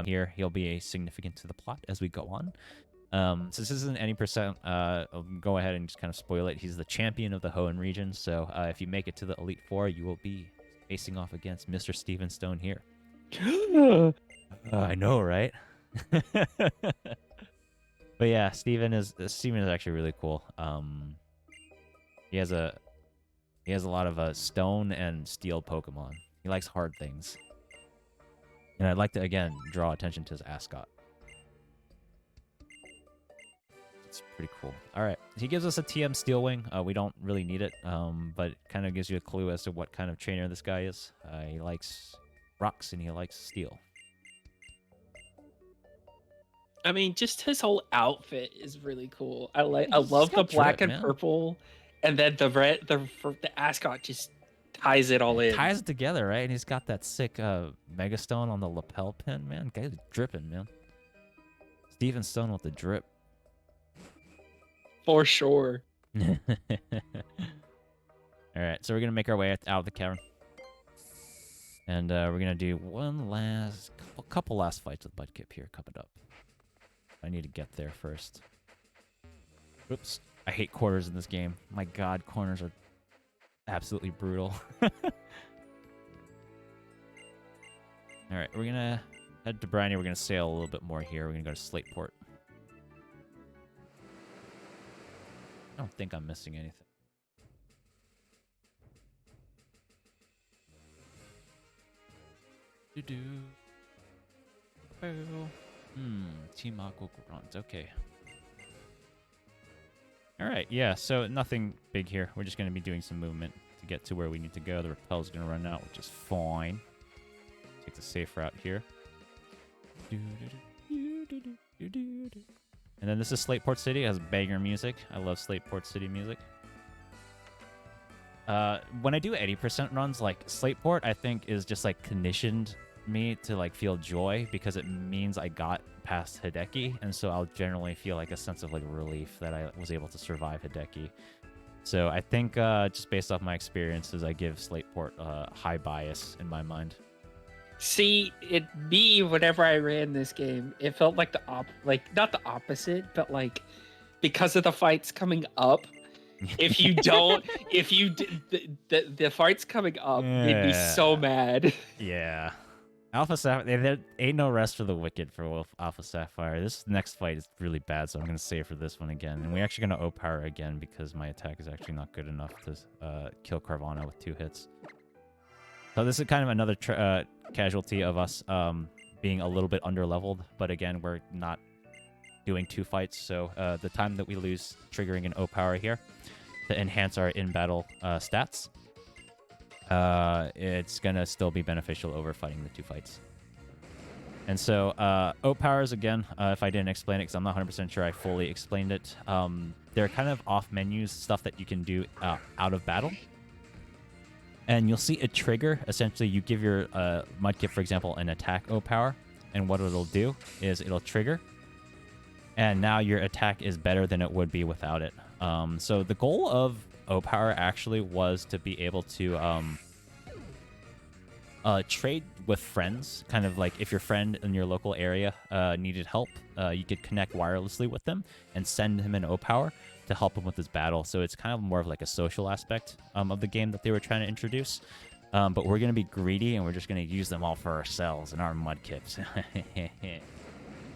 here. He'll be significant to the plot as we go on. Since this isn't any percent, I'll go ahead and just kind of spoil it. He's the champion of the Hoenn region, so if you make it to the Elite Four, you will be facing off against Mr. Steven Stone here. I know, right? But yeah, Steven is actually really cool. He has a lot of stone and steel Pokemon. He likes hard things. And I'd like to, again, draw attention to his ascot. It's pretty cool. All right. He gives us a TM Steel Wing. We don't really need it, but it kind of gives you a clue as to what kind of trainer this guy is. He likes rocks and he likes steel. I mean, just his whole outfit is really cool. I love the black and purple, and then the red. The ascot just ties it all in. Ties it together, right? And he's got that sick Mega Stone on the lapel pin, man. Guy's dripping, man. Steven Stone with the drip. For sure. All right, so we're gonna make our way out of the cavern, and we're gonna do couple last fights with Mudkip here coming up. I need to get there first. Oops. I hate corners in this game. My god, corners are absolutely brutal. Alright, we're gonna head to Briny. We're gonna sail a little bit more here. We're gonna go to Slateport. I don't think I'm missing anything. Team Aqua Grunt. Okay. Alright, yeah, so nothing big here. We're just going to be doing some movement to get to where we need to go. The repel's going to run out, which is fine. Take the safe route here. And then this is Slateport City. It has banger music. I love Slateport City music. When I do 80% runs, like Slateport, I think is just like conditioned me to like feel joy because it means I got past Hideki, and so I'll generally feel like a sense of like relief that I was able to survive Hideki. So I think just based off my experiences, I give Slateport high bias in my mind. See, whenever I ran this game, it felt like not the opposite, but like because of the fights coming up. If you the fights coming up made me so mad. Yeah. Alpha Sapphire, there ain't no rest for the wicked for Alpha Sapphire. This next fight is really bad, so I'm going to save for this one again. And we're actually going to O-Power again because my attack is actually not good enough to kill Carvana with 2 hits. So this is kind of another casualty of us being a little bit underleveled. But again, we're not doing 2 fights, so the time that we lose triggering an O-Power here to enhance our in-battle stats, it's gonna still be beneficial over fighting the 2 fights. And so O-Powers, again, if I didn't explain it, because I'm not 100% sure I fully explained it, they're kind of off-menus stuff that you can do out of battle. And you'll see a trigger. Essentially, you give your Mudkip, for example, an attack O-Power, and what it'll do is it'll trigger, and now your attack is better than it would be without it. So the goal of O-Power actually was to be able to trade with friends. Kind of like if your friend in your local area needed help, you could connect wirelessly with them and send him an O-Power to help him with his battle. So it's kind of more of like a social aspect of the game that they were trying to introduce. But we're going to be greedy, and we're just going to use them all for ourselves and our mudkips.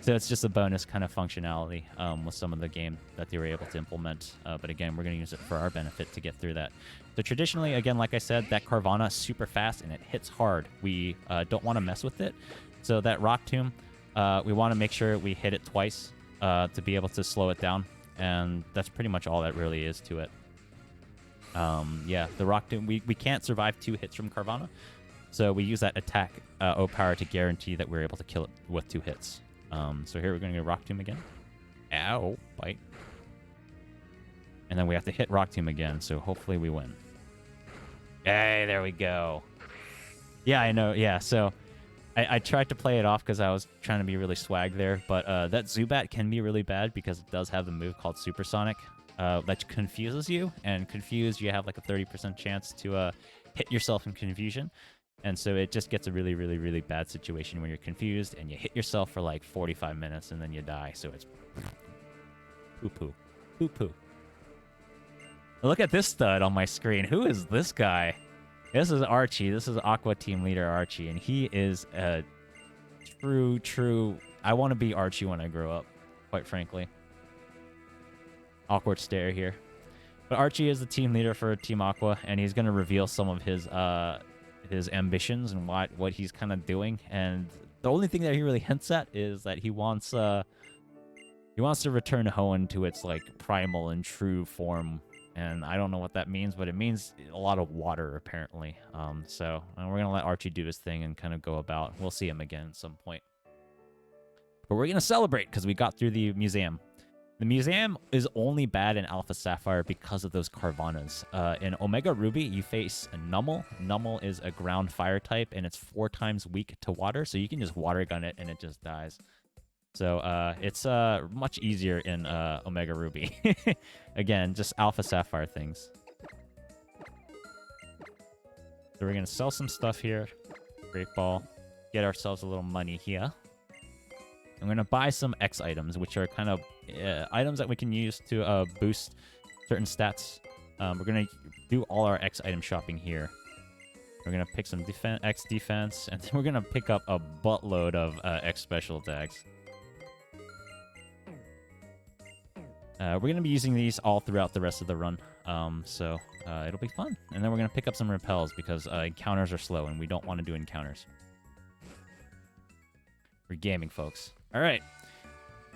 So it's just a bonus kind of functionality with some of the game that they were able to implement. But again, we're going to use it for our benefit to get through that. So traditionally, again, like I said, that Carvana is super fast and it hits hard. We don't want to mess with it. So that Rock Tomb, we want to make sure we hit it twice to be able to slow it down. And that's pretty much all that really is to it. Yeah, the Rock Tomb, we can't survive 2 hits from Carvana. So we use that attack O-Power to guarantee that we're able to kill it with 2 hits. So here we're going to go Rock Tomb again. Ow, bite. And then we have to hit Rock Tomb again, so hopefully we win. Hey, there we go. Yeah, I know. Yeah, so I tried to play it off because I was trying to be really swag there, but that Zubat can be really bad because it does have the move called Supersonic that confuses you, and confused, you have like a 30% chance to hit yourself in confusion. And so it just gets a really, really, really bad situation when you're confused and you hit yourself for like 45 minutes and then you die. So it's poo-poo. Poo-poo. Look at this stud on my screen. Who is this guy? This is Archie. This is Aqua Team Leader Archie. And he is a true... I want to be Archie when I grow up, quite frankly. Awkward stare here. But Archie is the team leader for Team Aqua, and he's going to reveal some of his ambitions and what he's kind of doing. And the only thing that he really hints at is that he wants to return Hoenn to its like primal and true form. And I don't know what that means, but it means a lot of water apparently. So we're gonna let Archie do his thing and kind of go about. We'll see him again at some point, but we're gonna celebrate because we got through the museum. The museum is only bad in Alpha Sapphire because of those Carvanas. In Omega Ruby, you face a Nummel. Nummel is a ground fire type, and it's 4 times weak to water, so you can just water gun it, and it just dies. So it's much easier in Omega Ruby. Again, just Alpha Sapphire things. So we're going to sell some stuff here. Great Ball. Get ourselves a little money here. I'm going to buy some X items, which are kind of items that we can use to boost certain stats. We're going to do all our X item shopping here. We're going to pick some X defense, and then we're going to pick up a buttload of X special attacks. We're going to be using these all throughout the rest of the run, so it'll be fun. And then we're going to pick up some repels because encounters are slow, and we don't want to do encounters. We're gaming, folks. All right.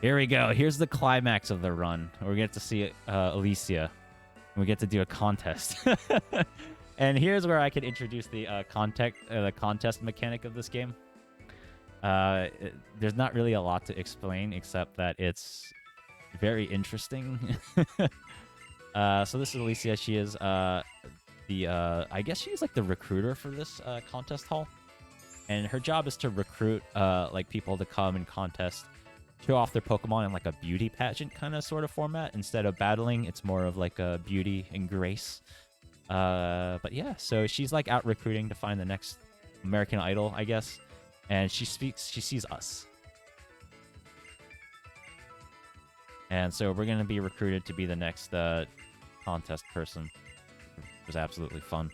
Here we go. Here's the climax of the run. We get to see Alicia. And we get to do a contest. And here's where I could introduce the contest mechanic of this game. There's not really a lot to explain except that it's very interesting. So this is Alicia. She is I guess she's like the recruiter for this contest hall. And her job is to recruit like people to come and contest, show off their Pokemon in like a beauty pageant kind of sort of format. Instead of battling, it's more of like a beauty and grace. But yeah, so she's like out recruiting to find the next American Idol, I guess. And she sees us. And so we're going to be recruited to be the next contest person. It was absolutely fun.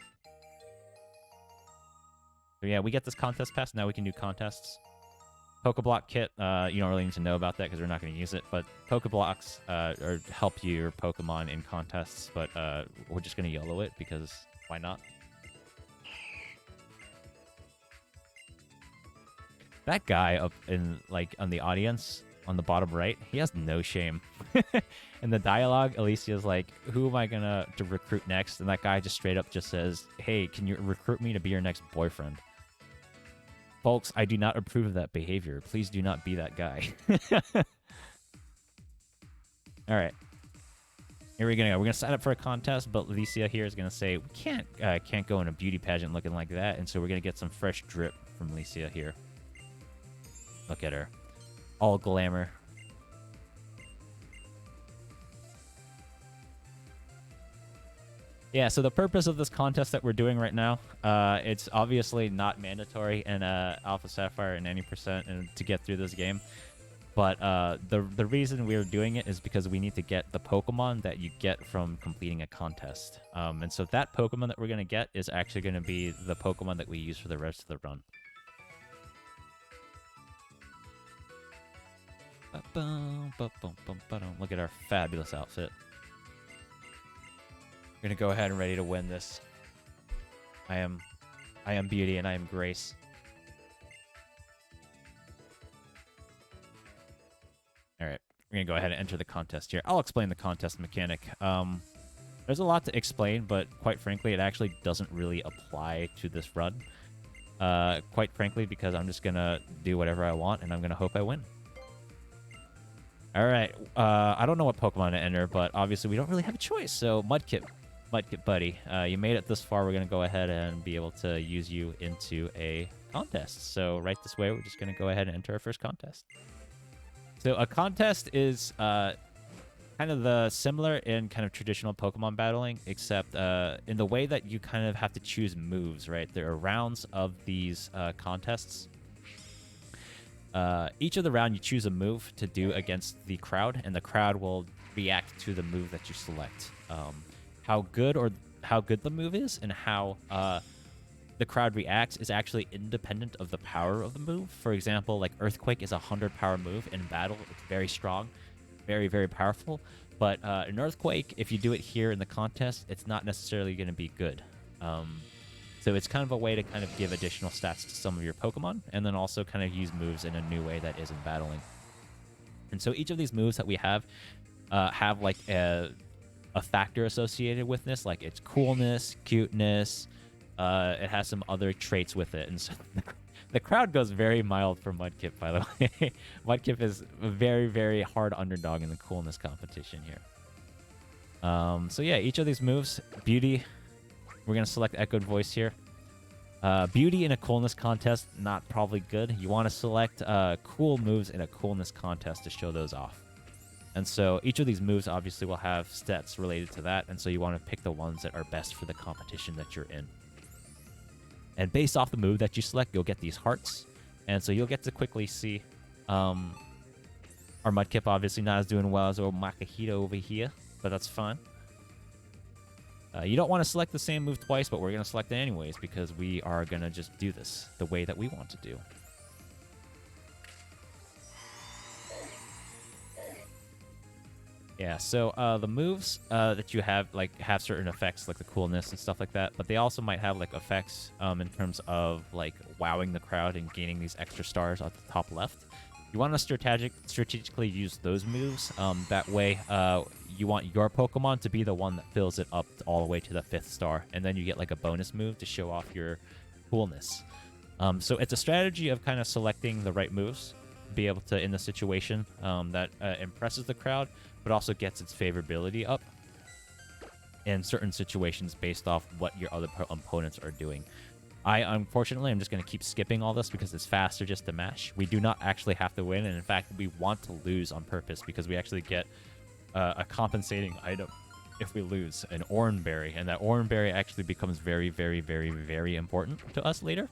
So yeah, we get this contest pass. Now we can do contests. Pokeblock kit, you don't really need to know about that because we're not going to use it. But Pokeblocks help your Pokemon in contests. But we're just going to YOLO it because why not? That guy up in like on the audience on the bottom right, he has no shame. In the dialogue, Alicia's like, "Who am I gonna to recruit next?" And that guy just straight up just says, "Hey, can you recruit me to be your next boyfriend?" Folks, I do not approve of that behavior. Please do not be that guy. All right. Here we're gonna go. We're gonna sign up for a contest, but Alicia here is gonna say we can't go in a beauty pageant looking like that, and so we're gonna get some fresh drip from Alicia here. Look at her. All glamour. Yeah, so the purpose of this contest that we're doing right now, it's obviously not mandatory in Alpha Sapphire in any percent and to get through this game. But the reason we're doing it is because we need to get the Pokemon that you get from completing a contest. And so that Pokemon that we're going to get is actually going to be the Pokemon that we use for the rest of the run. Look at our fabulous outfit. We're gonna go ahead and ready to win this. I am Beauty and I am Grace. Alright, we're gonna go ahead and enter the contest here. I'll explain the contest mechanic. There's a lot to explain, but quite frankly, it actually doesn't really apply to this run. Quite frankly, because I'm just gonna do whatever I want and I'm gonna hope I win. Alright, I don't know what Pokemon to enter, but obviously we don't really have a choice, so Mudkip, buddy, you made it this far. We're going to go ahead and be able to use you into a contest. So right this way, we're just going to go ahead and enter our first contest. So a contest is kind of the similar in kind of traditional Pokemon battling, except in the way that you kind of have to choose moves, right? There are rounds of these contests. Each of the round, you choose a move to do against the crowd, and the crowd will react to the move that you select. How good the move is and how the crowd reacts is actually independent of the power of the move. For example, like Earthquake is a 100 power move. In battle, it's very strong, very, very powerful. But an Earthquake, if you do it here in the contest, it's not necessarily going to be good. So it's kind of a way to kind of give additional stats to some of your Pokemon, and then also kind of use moves in a new way that isn't battling. And so each of these moves that we have like a factor associated with this, like its coolness, cuteness. It has some other traits with it, and so the crowd goes very mild for Mudkip. By the way, Mudkip is a very, very hard underdog in the coolness competition here. So yeah, each of these moves, Beauty. We're gonna select Echoed Voice here. Beauty in a coolness contest, not probably good. You want to select cool moves in a coolness contest to show those off. And so each of these moves obviously will have stats related to that, and so you want to pick the ones that are best for the competition that you're in. And based off the move that you select, you'll get these hearts, and so you'll get to quickly see our Mudkip obviously not as doing well as our Makahita over here, but that's fine. You don't want to select the same move twice, but we're going to select it anyways because we are going to just do this the way that we want to do. Yeah, so the moves that you have have certain effects like the coolness and stuff like that, but they also might have like effects in terms of like wowing the crowd and gaining these extra stars at the top left. You want to strategically use those moves. That way, you want your Pokemon to be the one that fills it up all the way to the 5th star, and then you get like a bonus move to show off your coolness. So it's a strategy of kind of selecting the right moves to be able to, in the situation that impresses the crowd, but also gets its favorability up in certain situations based off what your other opponents are doing. Unfortunately, I'm just going to keep skipping all this because it's faster just to mash. We do not actually have to win, and in fact, we want to lose on purpose because we actually get a compensating item if we lose, an Oran Berry, and that Oran Berry actually becomes very, very, very, very important to us later.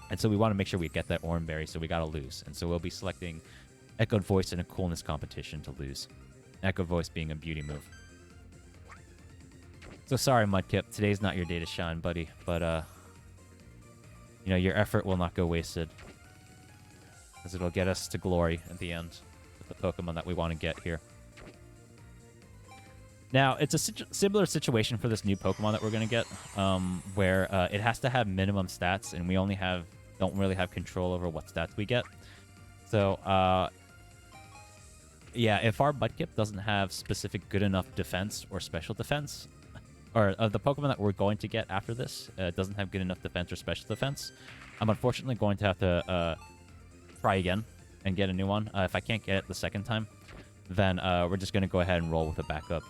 And so we want to make sure we get that Oran Berry, so we got to lose. And so we'll be selecting Echoed Voice in a coolness competition to lose. Echoed Voice being a beauty move. So sorry, Mudkip, today's not your day to shine, buddy, but you know, your effort will not go wasted, as it'll get us to glory at the end with the Pokemon that we want to get here. Now, it's a similar situation for this new Pokemon that we're going to get, where it has to have minimum stats, and we only don't really have control over what stats we get. So, yeah, if our Mudkip doesn't have specific good enough defense or special defense, or the Pokemon that we're going to get after this doesn't have good enough defense or special defense, I'm unfortunately going to have to try again and get a new one. If I can't get it the second time, then we're just going to go ahead and roll with a backup.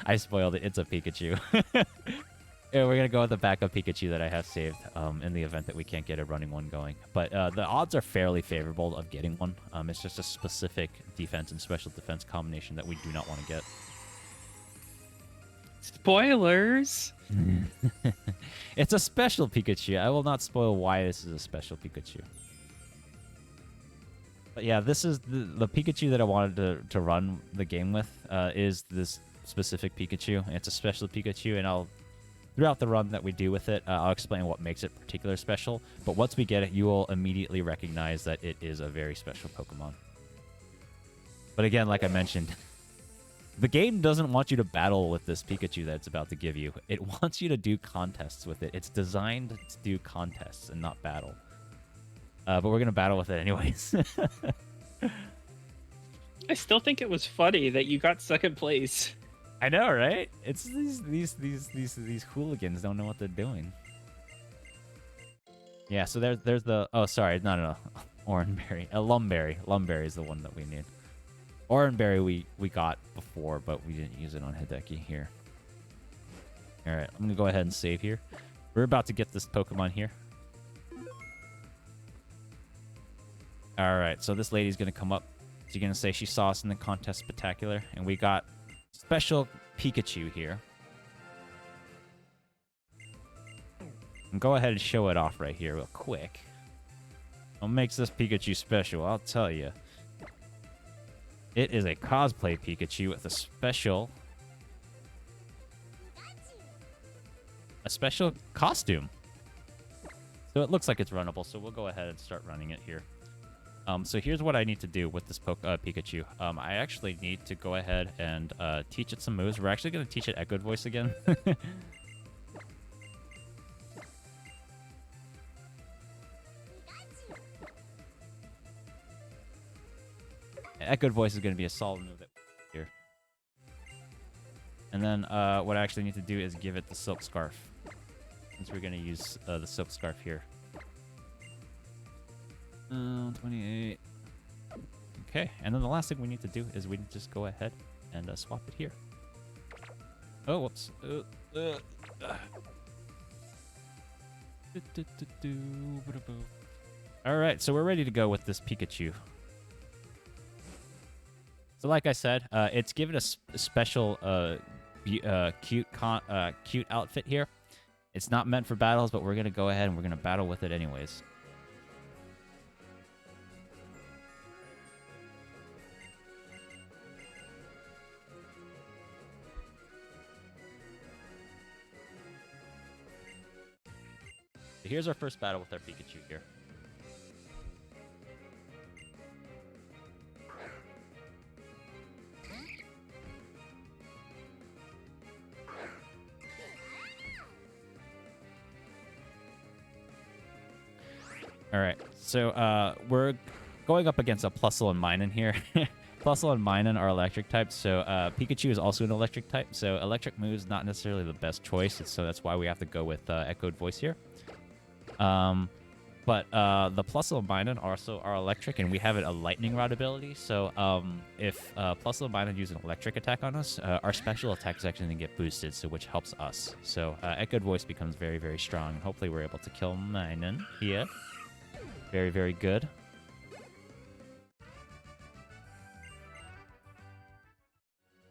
I spoiled it. It's a Pikachu. Yeah, we're gonna go with the backup Pikachu that I have saved in the event that we can't get a running one going. But the odds are fairly favorable of getting one. It's just a specific defense and special defense combination that we do not want to get. Spoilers. It's a special Pikachu. I will not spoil why this is a special Pikachu. But yeah, this is the Pikachu that I wanted to run the game with is this specific Pikachu. It's a special Pikachu, and throughout the run that we do with it, I'll explain what makes it particularly special. But once we get it, you will immediately recognize that it is a very special Pokemon. But again, like I mentioned, the game doesn't want you to battle with this Pikachu that it's about to give you. It wants you to do contests with it. It's designed to do contests and not battle. But we're going to battle with it anyways. I still think it was funny that you got second place. I know, right? It's these hooligans don't know what they're doing. Yeah, so there's the sorry, no. Oranberry. Lumberry. Lumberry is the one that we need. Oranberry we got before, but we didn't use it on Hideki here. Alright, I'm gonna go ahead and save here. We're about to get this Pokemon here. Alright, so this lady's gonna come up. She's gonna say she saw us in the contest spectacular, and we got special Pikachu here. And go ahead and show it off right here real quick. What makes this Pikachu special? I'll tell you. It is a cosplay Pikachu with a special costume. So it looks like it's runnable, so we'll go ahead and start running it here. So here's what I need to do with this Pikachu. I actually need to go ahead and teach it some moves. We're actually going to teach it Echoed Voice again. Echoed Voice is going to be a solid move here. And then what I actually need to do is give it the Silk Scarf. Since we're going to use the Silk Scarf here. 28. Okay, and then the last thing we need to do is we just go ahead and swap it here. Oh, whoops. Alright, so we're ready to go with this Pikachu. So like I said, it's given us a special cute outfit here. It's not meant for battles, but we're going to go ahead and we're going to battle with it anyways. Here's our first battle with our Pikachu here. Alright, so we're going up against a Plusle and Minun here. Plusle and Minun are electric types, so Pikachu is also an electric type, so electric moves not necessarily the best choice, so that's why we have to go with Echoed Voice here. But the Plusle and Minun also are electric, and we have a Lightning Rod ability, so if Plusle and Minun use an electric attack on us, our special attack is actually going to get boosted, so which helps us. So Echoed Voice becomes very, very strong, and hopefully we're able to kill Minun here. Very, very good.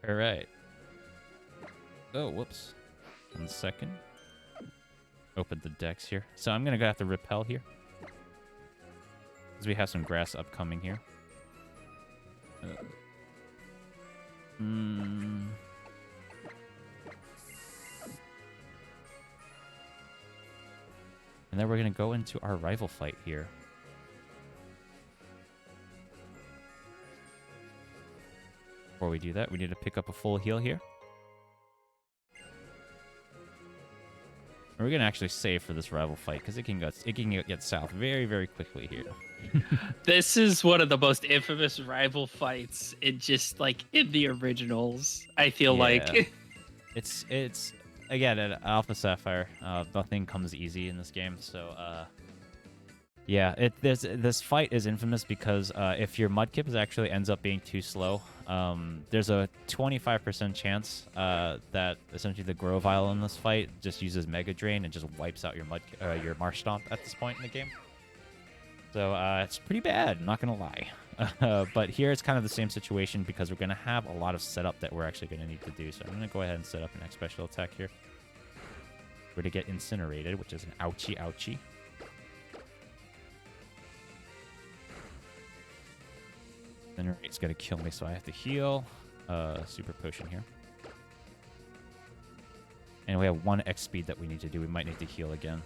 All right. Oh, whoops. 1 second. Open the decks here. So I'm going to have to repel here. Because we have some grass upcoming here. And then we're going to go into our rival fight here. Before we do that, we need to pick up a full heal here. We're gonna actually save for this rival fight because it can get south very, very quickly here. This is one of the most infamous rival fights in just like in the originals. I feel like it's again at Alpha Sapphire. Nothing comes easy in this game, so Yeah, this fight is infamous because if your Mudkip actually ends up being too slow, there's a 25% chance that essentially the Grovyle in this fight just uses Mega Drain and just wipes out your Marsh Stomp at this point in the game. So it's pretty bad, I'm not gonna lie. But here it's kind of the same situation because we're gonna have a lot of setup that we're actually gonna need to do. So I'm gonna go ahead and set up an X special attack here. We're to get incinerated, which is an ouchie ouchie. Incinerate's gonna kill me, so I have to heal. Super potion here. And we have 1 X speed that we need to do. We might need to heal again.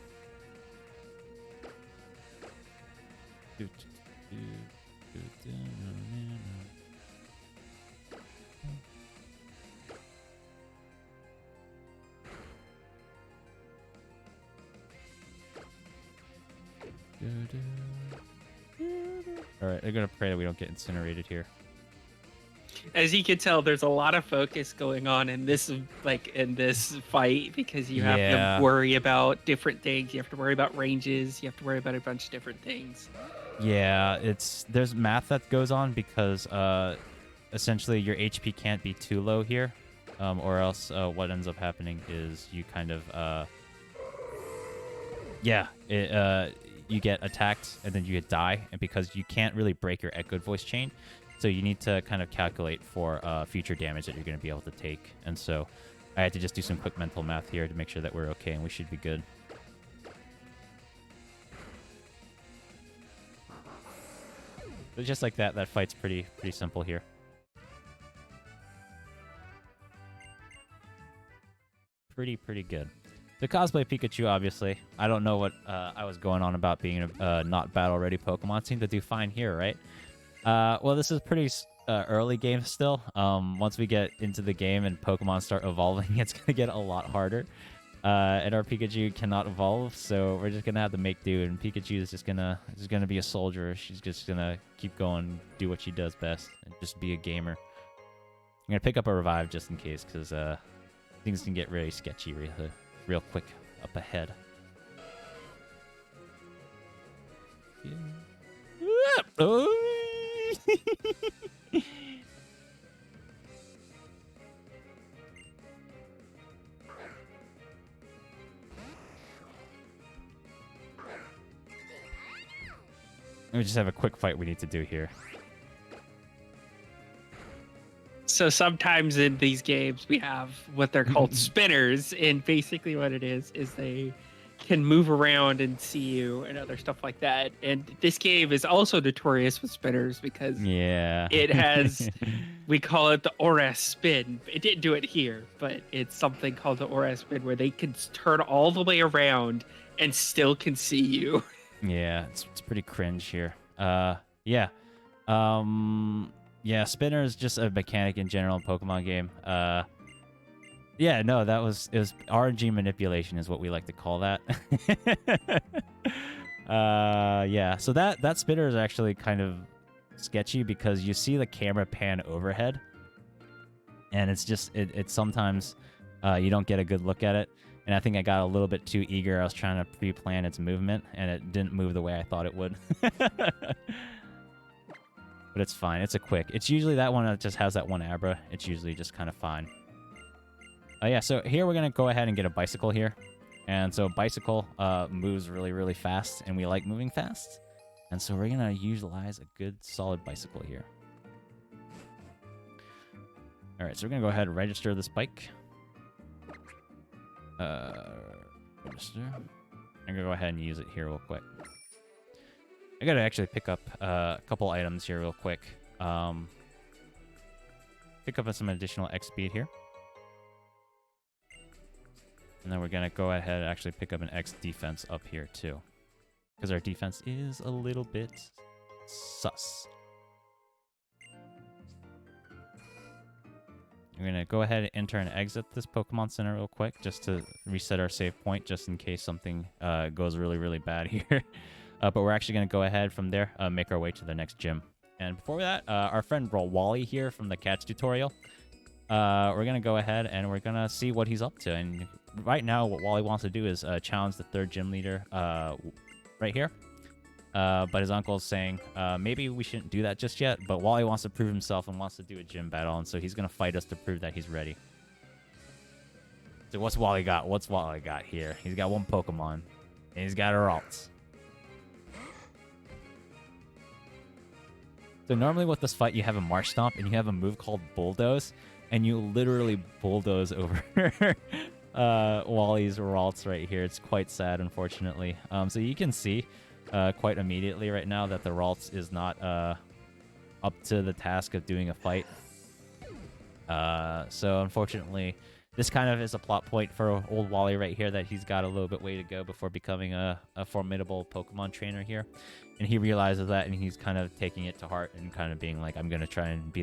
Alright, I'm gonna pray that we don't get incinerated here. As you can tell, there's a lot of focus going on in this fight because you have to worry about different things. You have to worry about ranges. You have to worry about a bunch of different things. Yeah, there's math that goes on because essentially your HP can't be too low here, or else what ends up happening is you kind of you get attacked and then you die, and because you can't really break your Good Voice chain, so you need to kind of calculate for future damage that you're going to be able to take. And so I had to just do some quick mental math here to make sure that we're okay and we should be good. But just like that fight's pretty simple here. Pretty good. The cosplay Pikachu, obviously. I don't know what I was going on about being a not battle-ready Pokemon. Seemed to do fine here, right? Well, this is pretty early game still. Once we get into the game and Pokemon start evolving, it's going to get a lot harder. And our Pikachu cannot evolve, so we're just going to have to make do. And Pikachu is just gonna be a soldier. She's just going to keep going, do what she does best, and just be a gamer. I'm going to pick up a revive just in case, because things can get really sketchy real quick up ahead. Yeah. Oh! We just have a quick fight we need to do here. So sometimes in these games we have what they're called spinners, and basically what it is they can move around and see you and other stuff like that. And this game is also notorious with spinners because it has, we call it the Ores spin. It didn't do it here, but it's something called the Ores spin where they can turn all the way around and still can see you. Yeah, it's pretty cringe here. Yeah, spinner is just a mechanic in general in Pokemon game. Yeah, no, it was RNG manipulation is what we like to call that. Yeah, so that spinner is actually kind of sketchy because you see the camera pan overhead, and it's just it's sometimes you don't get a good look at it. And I think I got a little bit too eager. I was trying to pre-plan its movement, and it didn't move the way I thought it would. But it's fine. It's a quick. It's usually that one that just has that one Abra. It's usually just kind of fine. Yeah, so here we're going to go ahead and get a Bicycle here. And so Bicycle moves really, really fast, and we like moving fast. And so we're going to utilize a good, solid Bicycle here. All right, so we're going to go ahead and register this bike. Register. I'm gonna go ahead and use it here real quick. I gotta actually pick up a couple items here real quick. Pick up some additional X speed here. And then we're gonna go ahead and actually pick up an X defense up here too. Because our defense is a little bit sus. We're going to go ahead and enter and exit this Pokemon Center real quick just to reset our save point just in case something goes really, really bad here. But we're actually going to go ahead from there, make our way to the next gym. And before that, our friend Wally here from the Cats tutorial, we're going to go ahead and we're going to see what he's up to. And right now, what Wally wants to do is challenge the third gym leader right here. But his uncle's saying, maybe we shouldn't do that just yet. But Wally wants to prove himself and wants to do a gym battle, and so he's gonna fight us to prove that he's ready. So what's Wally got? What's Wally got here? He's got one Pokemon, and he's got a Ralts. So normally with this fight, you have a Marsh Stomp, and you have a move called Bulldoze, and you literally bulldoze over Wally's Ralts right here. It's quite sad, unfortunately. So you can see quite immediately right now that the Ralts is not up to the task of doing a fight. So unfortunately, this kind of is a plot point for old Wally right here, that he's got a little bit way to go before becoming a formidable Pokemon trainer here. And he realizes that, and he's kind of taking it to heart and kind of being like, I'm going to try and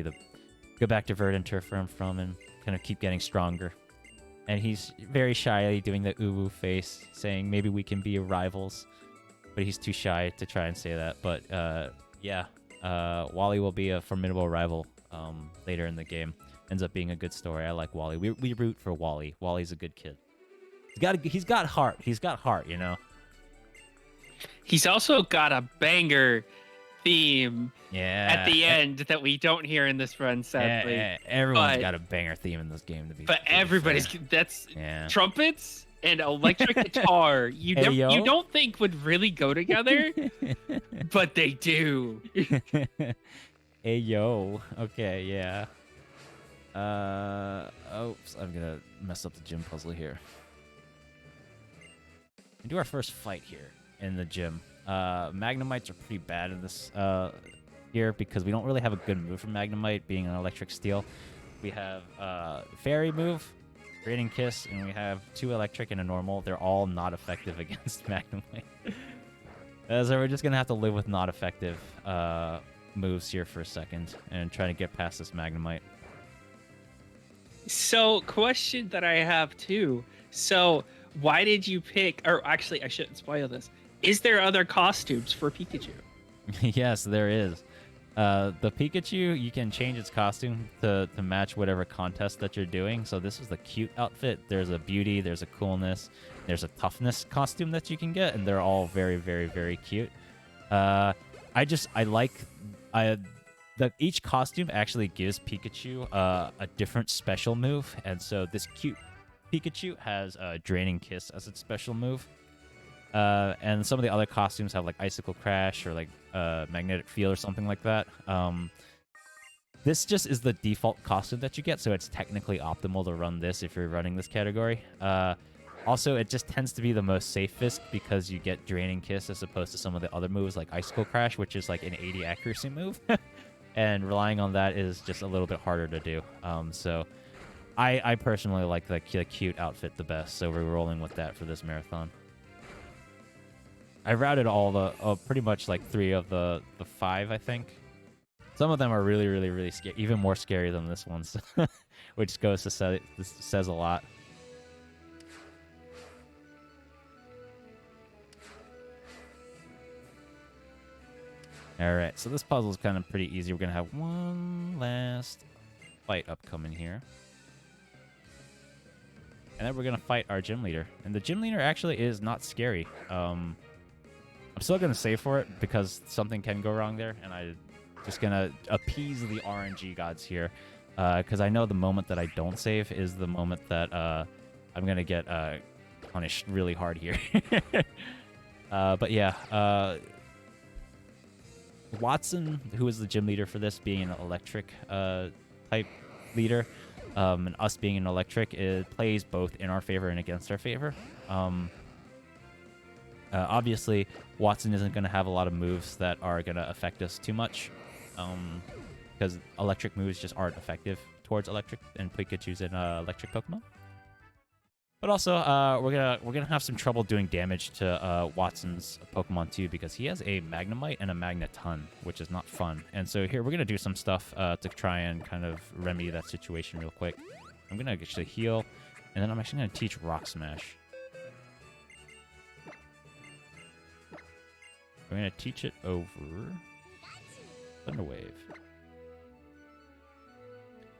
go back to Verdant Turf where I'm from and kind of keep getting stronger. And he's very shyly doing the ooh-woo face, saying maybe we can be rivals. But he's too shy to try and say that. But yeah, Wally will be a formidable rival later in the game. Ends up being a good story. I like Wally. We root for Wally. Wally's a good kid. He's got heart. He's got heart, you know? He's also got a banger theme at the end that we don't hear in this run, sadly. Yeah, everyone's got a banger theme in this game, to be But everybody's fair. That's trumpets and electric guitar. You don't think would really go together, but they do. Hey yo. Okay, yeah. Oops, I'm gonna mess up the gym puzzle here. We do our first fight here in the gym. Magnemites are pretty bad in this here because we don't really have a good move for Magnemite, being an electric steel. We have Fairy move, Draining Kiss, and we have 2 electric and a normal. They're all not effective against Magnemite. So we're just gonna have to live with not effective moves here for a second and try to get past this Magnemite. So, question that I have too. So, why did you pick, or actually, I shouldn't spoil this. Is there other costumes for Pikachu? Yes, there is. The Pikachu, you can change its costume to match whatever contest that you're doing. So this is the cute outfit. There's a beauty, there's a coolness, there's a toughness costume that you can get, and they're all very, very, very cute. Each costume actually gives Pikachu a different special move, and so this cute Pikachu has Draining Kiss as its special move. And some of the other costumes have like Icicle Crash or like Magnetic Field or something like that. This just is the default costume that you get, so it's technically optimal to run this if you're running this category. Also, it just tends to be the most safest because you get Draining Kiss as opposed to some of the other moves like Icicle Crash, which is like an 80 accuracy move. And relying on that is just a little bit harder to do. So I personally like the cute outfit the best, so we're rolling with that for this marathon. I routed all the pretty much like 3 of the 5, I think. Some of them are really, really, really scary, even more scary than this one, so which goes to say this says a lot. All right, so this puzzle is kind of pretty easy. We're gonna have one last fight upcoming here, and then we're gonna fight our gym leader. And the gym leader actually is not scary. I'm still gonna save for it because something can go wrong there, and I'm just gonna appease the RNG gods here, because I know the moment that I don't save is the moment that I'm gonna get punished really hard here. But yeah. Watson, who is the gym leader for this, being an electric type leader, and us being an electric, it plays both in our favor and against our favor. Obviously, Watson isn't going to have a lot of moves that are going to affect us too much, because electric moves just aren't effective towards electric, and Pikachu's an electric Pokemon. But also, we're gonna have some trouble doing damage to Watson's Pokemon too, because he has a Magnemite and a Magneton, which is not fun. And so here we're gonna do some stuff to try and kind of remedy that situation real quick. I'm gonna actually heal, and then I'm actually gonna teach Rock Smash. We're gonna teach it over Thunder Wave.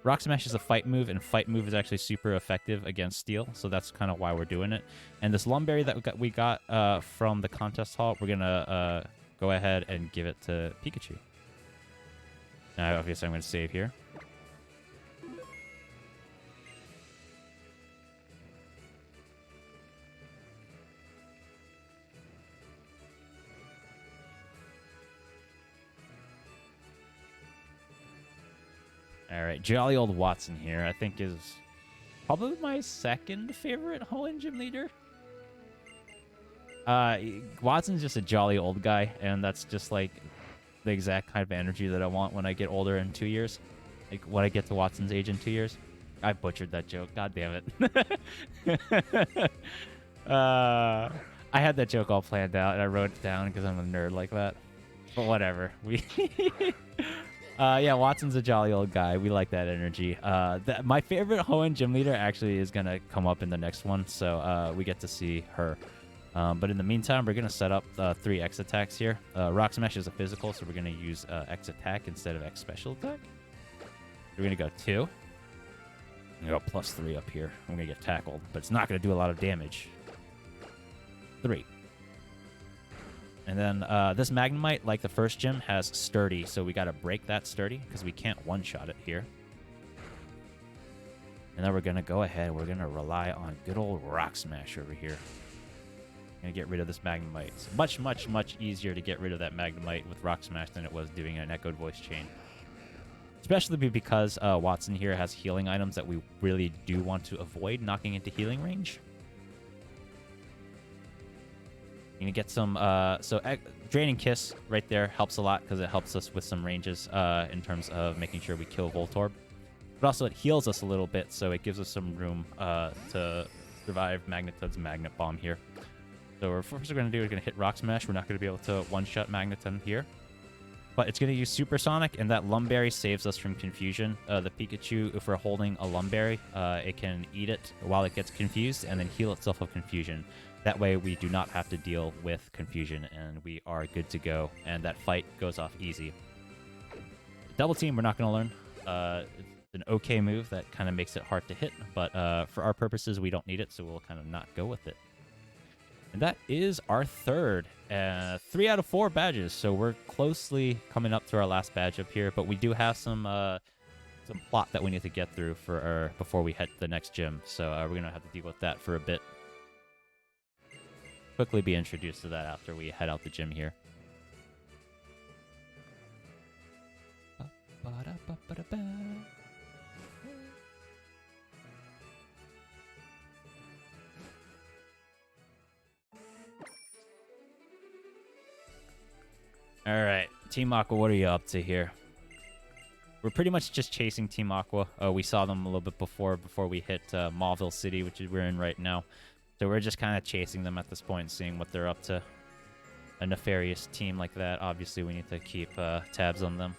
Rock Smash is a fight move, and fight move is actually super effective against Steel, so that's kind of why we're doing it. And this Lumberry that we got from the contest hall, we're going to go ahead and give it to Pikachu. Now, obviously, I'm going to save here. All right, jolly old Watson here, I think is probably my second favorite Hoenn gym leader. Watson's just a jolly old guy, and that's just like the exact kind of energy that I want when I get older in 2 years. Like when I get to Watson's age in 2 years. I butchered that joke. God damn it. I had that joke all planned out, and I wrote it down because I'm a nerd like that. But whatever. Yeah, Watson's a jolly old guy. We like that energy. My favorite Hoenn gym leader actually is going to come up in the next one, so we get to see her. But in the meantime, we're going to set up 3 X attacks here. Rock Smash is a physical, so we're going to use X attack instead of X special attack. We're going to go 2. I'm going to go +3 up here. I'm going to get tackled, but it's not going to do a lot of damage. 3. And then this Magnemite, like the first gym, has Sturdy, so we got to break that Sturdy because we can't one-shot it here. And then we're going to go ahead. We're going to rely on good old Rock Smash over here. Going to get rid of this Magnemite. It's much, much, much easier to get rid of that Magnemite with Rock Smash than it was doing an Echoed Voice Chain. Especially because Watson here has healing items that we really do want to avoid knocking into healing range. You're going to get some... Draining Kiss right there helps a lot because it helps us with some ranges in terms of making sure we kill Voltorb. But also it heals us a little bit, so it gives us some room to survive Magnetud's Magnet Bomb here. So what we're going to do is going to hit Rock Smash. We're not going to be able to one-shot Magneton here. But it's going to use Supersonic, and that Lumberry saves us from confusion. The Pikachu, if we're holding a Lumberry, it can eat it while it gets confused and then heal itself of confusion. That way we do not have to deal with confusion, and we are good to go, and that fight goes off easy. Double Team, we're not going to learn. It's an okay move that kind of makes it hard to hit, but for our purposes, we don't need it, so we'll kind of not go with it. And that is our third. 3 out of 4 badges, so we're closely coming up to our last badge up here, but we do have some plot that we need to get through for before we hit the next gym, so we're going to have to deal with that for a bit. Quickly be introduced to that after we head out the gym here. All right, Team Aqua, what are you up to here? We're pretty much just chasing Team Aqua. We saw them a little bit before we hit Mauville City, which is we're in right now. So we're just kind of chasing them at this point, seeing what they're up to. A nefarious team like that, obviously we need to keep tabs on them.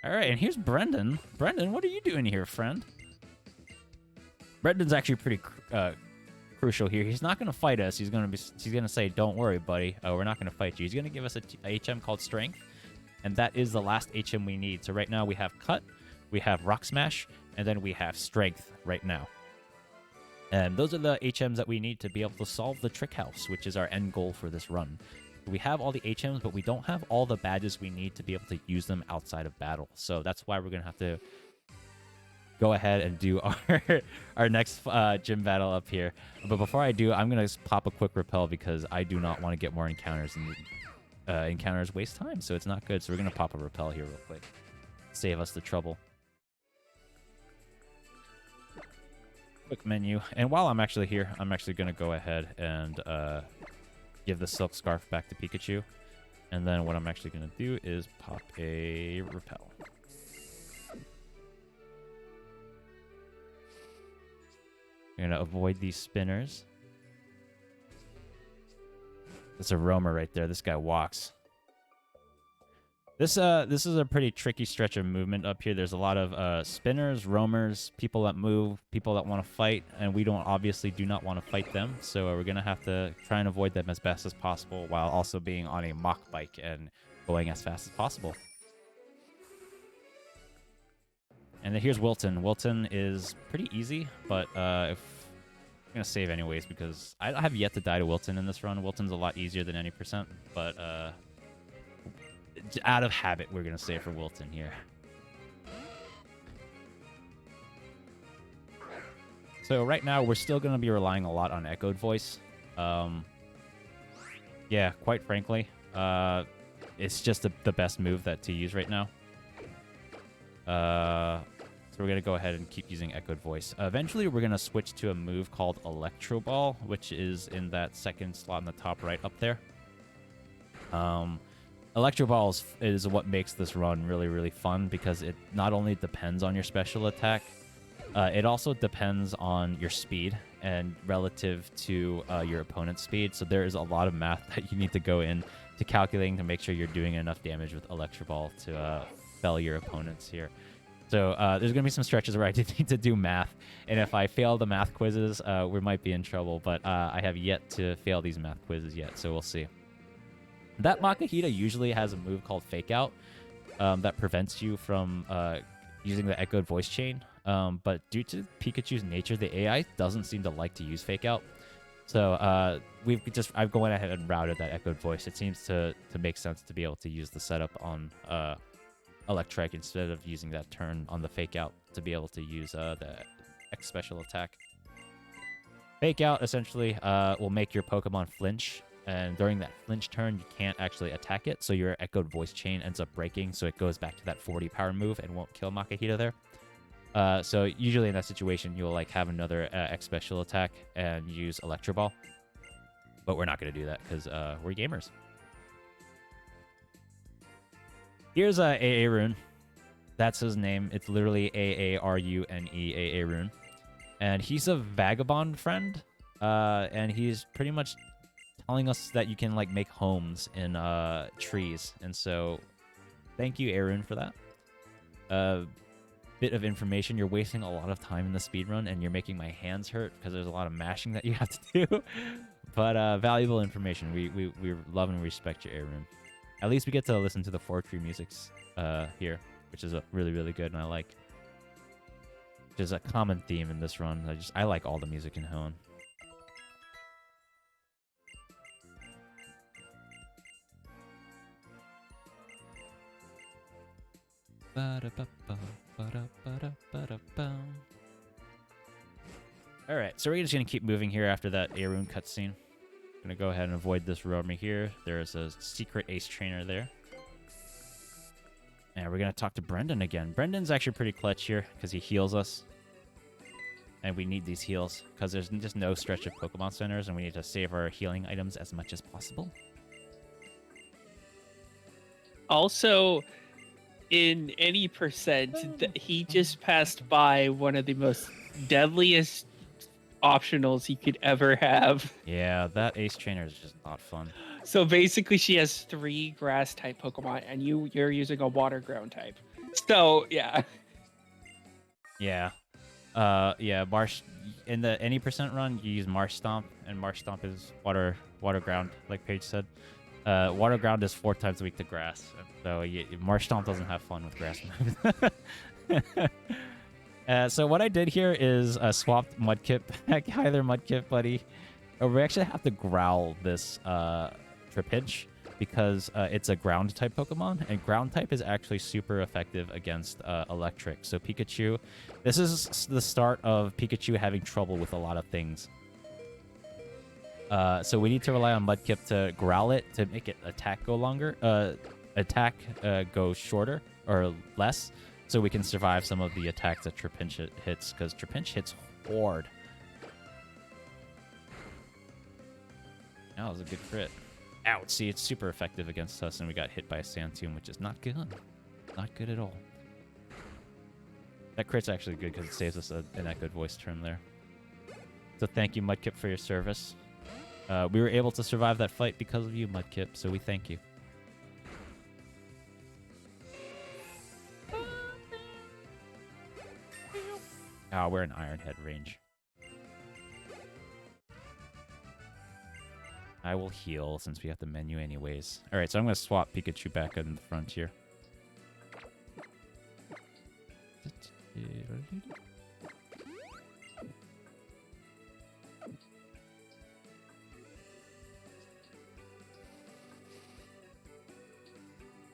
All right, and here's Brendan. Brendan, what are you doing here, friend? Brendan's actually pretty crucial here. He's not going to fight us. He's going to say, "Don't worry, buddy. We're not going to fight you." He's going to give us a HM called Strength, and that is the last HM we need. So right now we have Cut, we have Rock Smash, and then we have Strength right now. And those are the HMs that we need to be able to solve the Trick House, which is our end goal for this run. We have all the HMs, but we don't have all the badges we need to be able to use them outside of battle. So that's why we're going to have to go ahead and do our next gym battle up here. But before I do, I'm going to pop a quick repel because I do not want to get more encounters, and encounters waste time, so it's not good. So we're going to pop a repel here real quick. Save us the trouble. Quick menu. And while I'm actually here, I'm actually going to go ahead and give the Silk Scarf back to Pikachu. And then what I'm actually going to do is pop a repel. We're going to avoid these spinners. That's a roamer right there. This guy walks. This is a pretty tricky stretch of movement up here. There's a lot of spinners, roamers, people that move, people that want to fight, and we obviously do not want to fight them. So we're going to have to try and avoid them as best as possible while also being on a Mach Bike and going as fast as possible. And then here's Wilton. Wilton is pretty easy, but if I'm going to save anyways because I have yet to die to Wilton in this run. Wilton's a lot easier than any percent, but out of habit, we're going to save for Wilton here. So right now, we're still going to be relying a lot on Echoed Voice. Yeah, quite frankly, it's just the best move to use right now. So we're going to go ahead and keep using Echoed Voice. Eventually, we're going to switch to a move called Electro Ball, which is in that second slot in the top right up there. Electro Ball is what makes this run really, really fun because it not only depends on your special attack, it also depends on your speed and relative to your opponent's speed. So there is a lot of math that you need to go in to calculating to make sure you're doing enough damage with Electro Ball to fell your opponents here. So there's going to be some stretches where I need to do math. And if I fail the math quizzes, we might be in trouble. But I have yet to fail these math quizzes yet, so we'll see. That Makahita usually has a move called Fake Out that prevents you from using the Echoed Voice Chain. But due to Pikachu's nature, the AI doesn't seem to like to use Fake Out. So I've gone ahead and routed that Echoed Voice. It seems to make sense to be able to use the setup on Electric instead of using that turn on the Fake Out to be able to use the X special attack. Fake Out essentially will make your Pokemon flinch, and during that flinch turn, you can't actually attack it, so your Echoed Voice Chain ends up breaking, so it goes back to that 40 power move and won't kill Makahita there. So usually in that situation, you'll like have another X special attack and use Electro Ball, but we're not going to do that because we're gamers. Here's AA Rune. That's his name. It's literally A-A-R-U-N-E, AA Rune. And he's a vagabond friend. And he's pretty much telling us that you can like make homes in trees. And so thank you, Arun, for that. Bit of information. You're wasting a lot of time in the speedrun, and you're making my hands hurt because there's a lot of mashing that you have to do. But valuable information. We love and respect you, Arun. At least we get to listen to the Fortree musics here, which is really, really good, and I like. Which is a common theme in this run. I like all the music in Hoenn. Alright, so we're just going to keep moving here after that Arun cutscene. I'm going to go ahead and avoid this room here. There's a secret ace trainer there. And we're going to talk to Brendan again. Brendan's actually pretty clutch here because he heals us. And we need these heals because there's just no stretch of Pokemon centers, and we need to save our healing items as much as possible. Also, in any percent, he just passed by one of the most deadliest optionals you could ever have. Yeah, that ace trainer is just not fun. So basically, she has 3 grass type Pokemon, and you're using a water ground type. So yeah. Yeah. Yeah, Marsh in the any percent run, you use Marsh Stomp, and Marsh Stomp is water ground, like Paige said. Water ground is 4 times weak to grass, so Marsh Stomp doesn't have fun with grass moves. So what I did here is swapped Mudkip back. Hi there, Mudkip, buddy. We actually have to growl this Trapinch because it's a ground type Pokemon, and ground type is actually super effective against electric. So Pikachu, this is the start of Pikachu having trouble with a lot of things. So we need to rely on Mudkip to growl it to make it attack go longer, go shorter or less, so we can survive some of the attacks that Trapinch hits, because Trapinch hits hard. That was a good crit. Ouch, see, it's super effective against us, and we got hit by a Sand Tomb, which is not good. Not good at all. That crit's actually good because it saves us an Echoed Voice turn there. So thank you, Mudkip, for your service. We were able to survive that fight because of you, Mudkip, so we thank you. Oh, we're in Ironhead range. I will heal since we have the menu anyways. Alright, so I'm going to swap Pikachu back in the front here.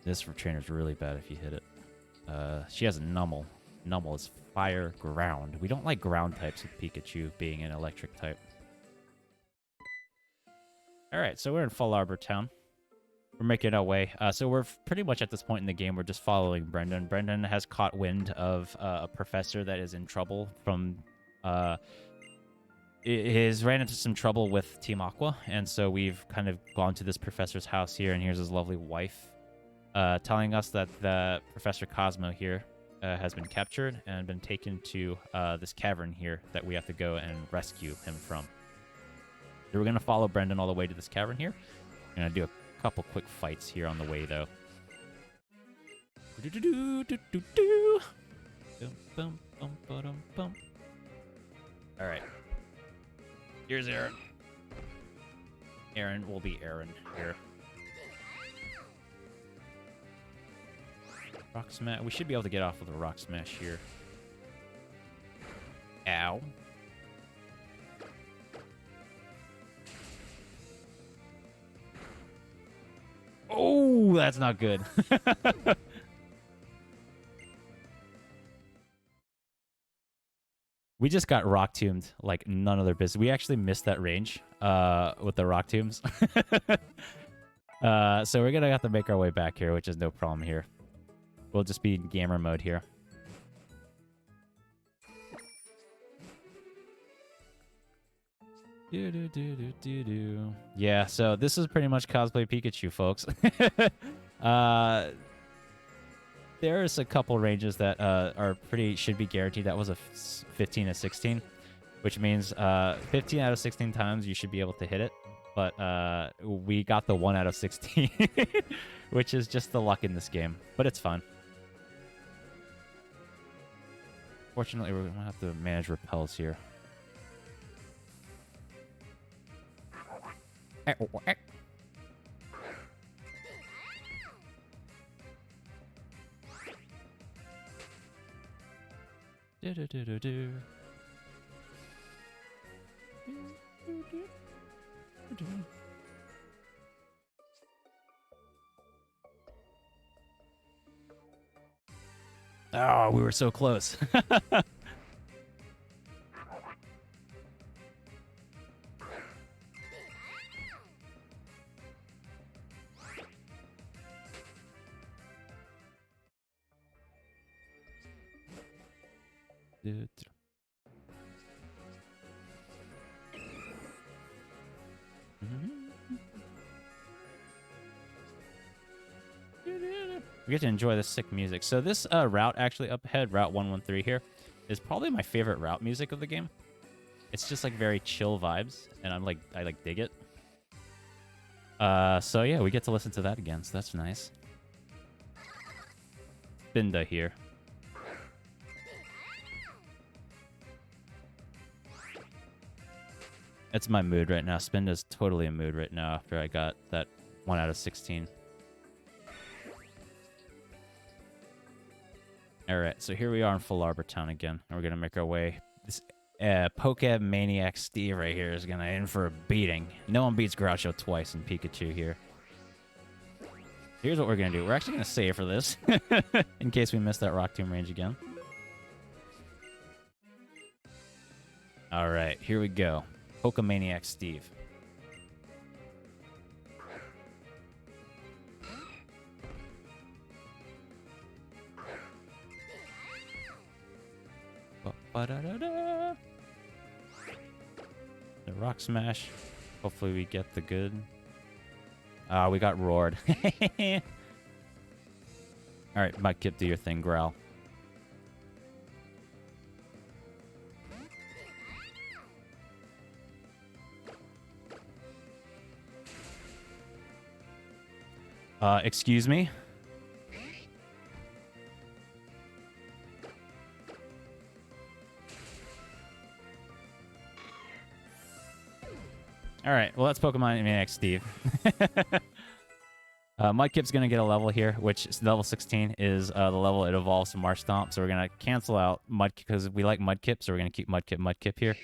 This trainer's really bad if you hit it. She has a Nummel. Nummel is fire ground. We don't like ground types with Pikachu being an electric type. Alright, so we're in Fall Arbor Town. We're making our way. So we're pretty much at this point in the game, we're just following Brendan. Brendan has caught wind of a professor that is in trouble from... He's ran into some trouble with Team Aqua, and so we've kind of gone to this professor's house here, and here's his lovely wife telling us that the Professor Cosmo here has been captured and been taken to this cavern here that we have to go and rescue him from. So we're going to follow Brendan all the way to this cavern here. We're going to do a couple quick fights here on the way, though. All right. Here's Aaron. Aaron will be Aaron here. Rock smash. We should be able to get off with a rock smash here. Ow. Oh, that's not good. We just got rock tombed like none other business. We actually missed that range with the rock tombs. So we're gonna have to make our way back here, which is no problem here. We'll just be in gamer mode here. Yeah, so this is pretty much cosplay Pikachu, folks. There's a couple ranges that should be guaranteed. That was a 15 to 16, which means 15 out of 16 times you should be able to hit it. But we got the 1 out of 16, which is just the luck in this game. But it's fun. Fortunately, we're going to have to manage repels here. Oh, we were so close. We get to enjoy this sick music. So this route actually up ahead, Route 113 here, is probably my favorite route music of the game. It's just like very chill vibes, and I dig it. So yeah, we get to listen to that again, so that's nice. Binda here. It's my mood right now. Spinda's totally a mood right now after I got that 1 out of 16. Alright, so here we are in Full Arbor Town again. And we're going to make our way. This Poke Maniac Steve right here is going to in for a beating. No one beats Groucho twice in Pikachu here. Here's what we're going to do. We're actually going to save for this. In case we miss that Rock Tomb range again. Alright, here we go. Pokemaniac Steve. The rock smash. Hopefully we get the good. We got roared. Alright, Mudkip, do your thing, growl. Excuse me? Alright, well, that's Pokemon Maniac Steve. Mudkip's going to get a level here, which is level 16 is the level it evolves to Marshtomp. So we're going to cancel out Mudkip because we like Mudkip, so we're going to keep Mudkip here.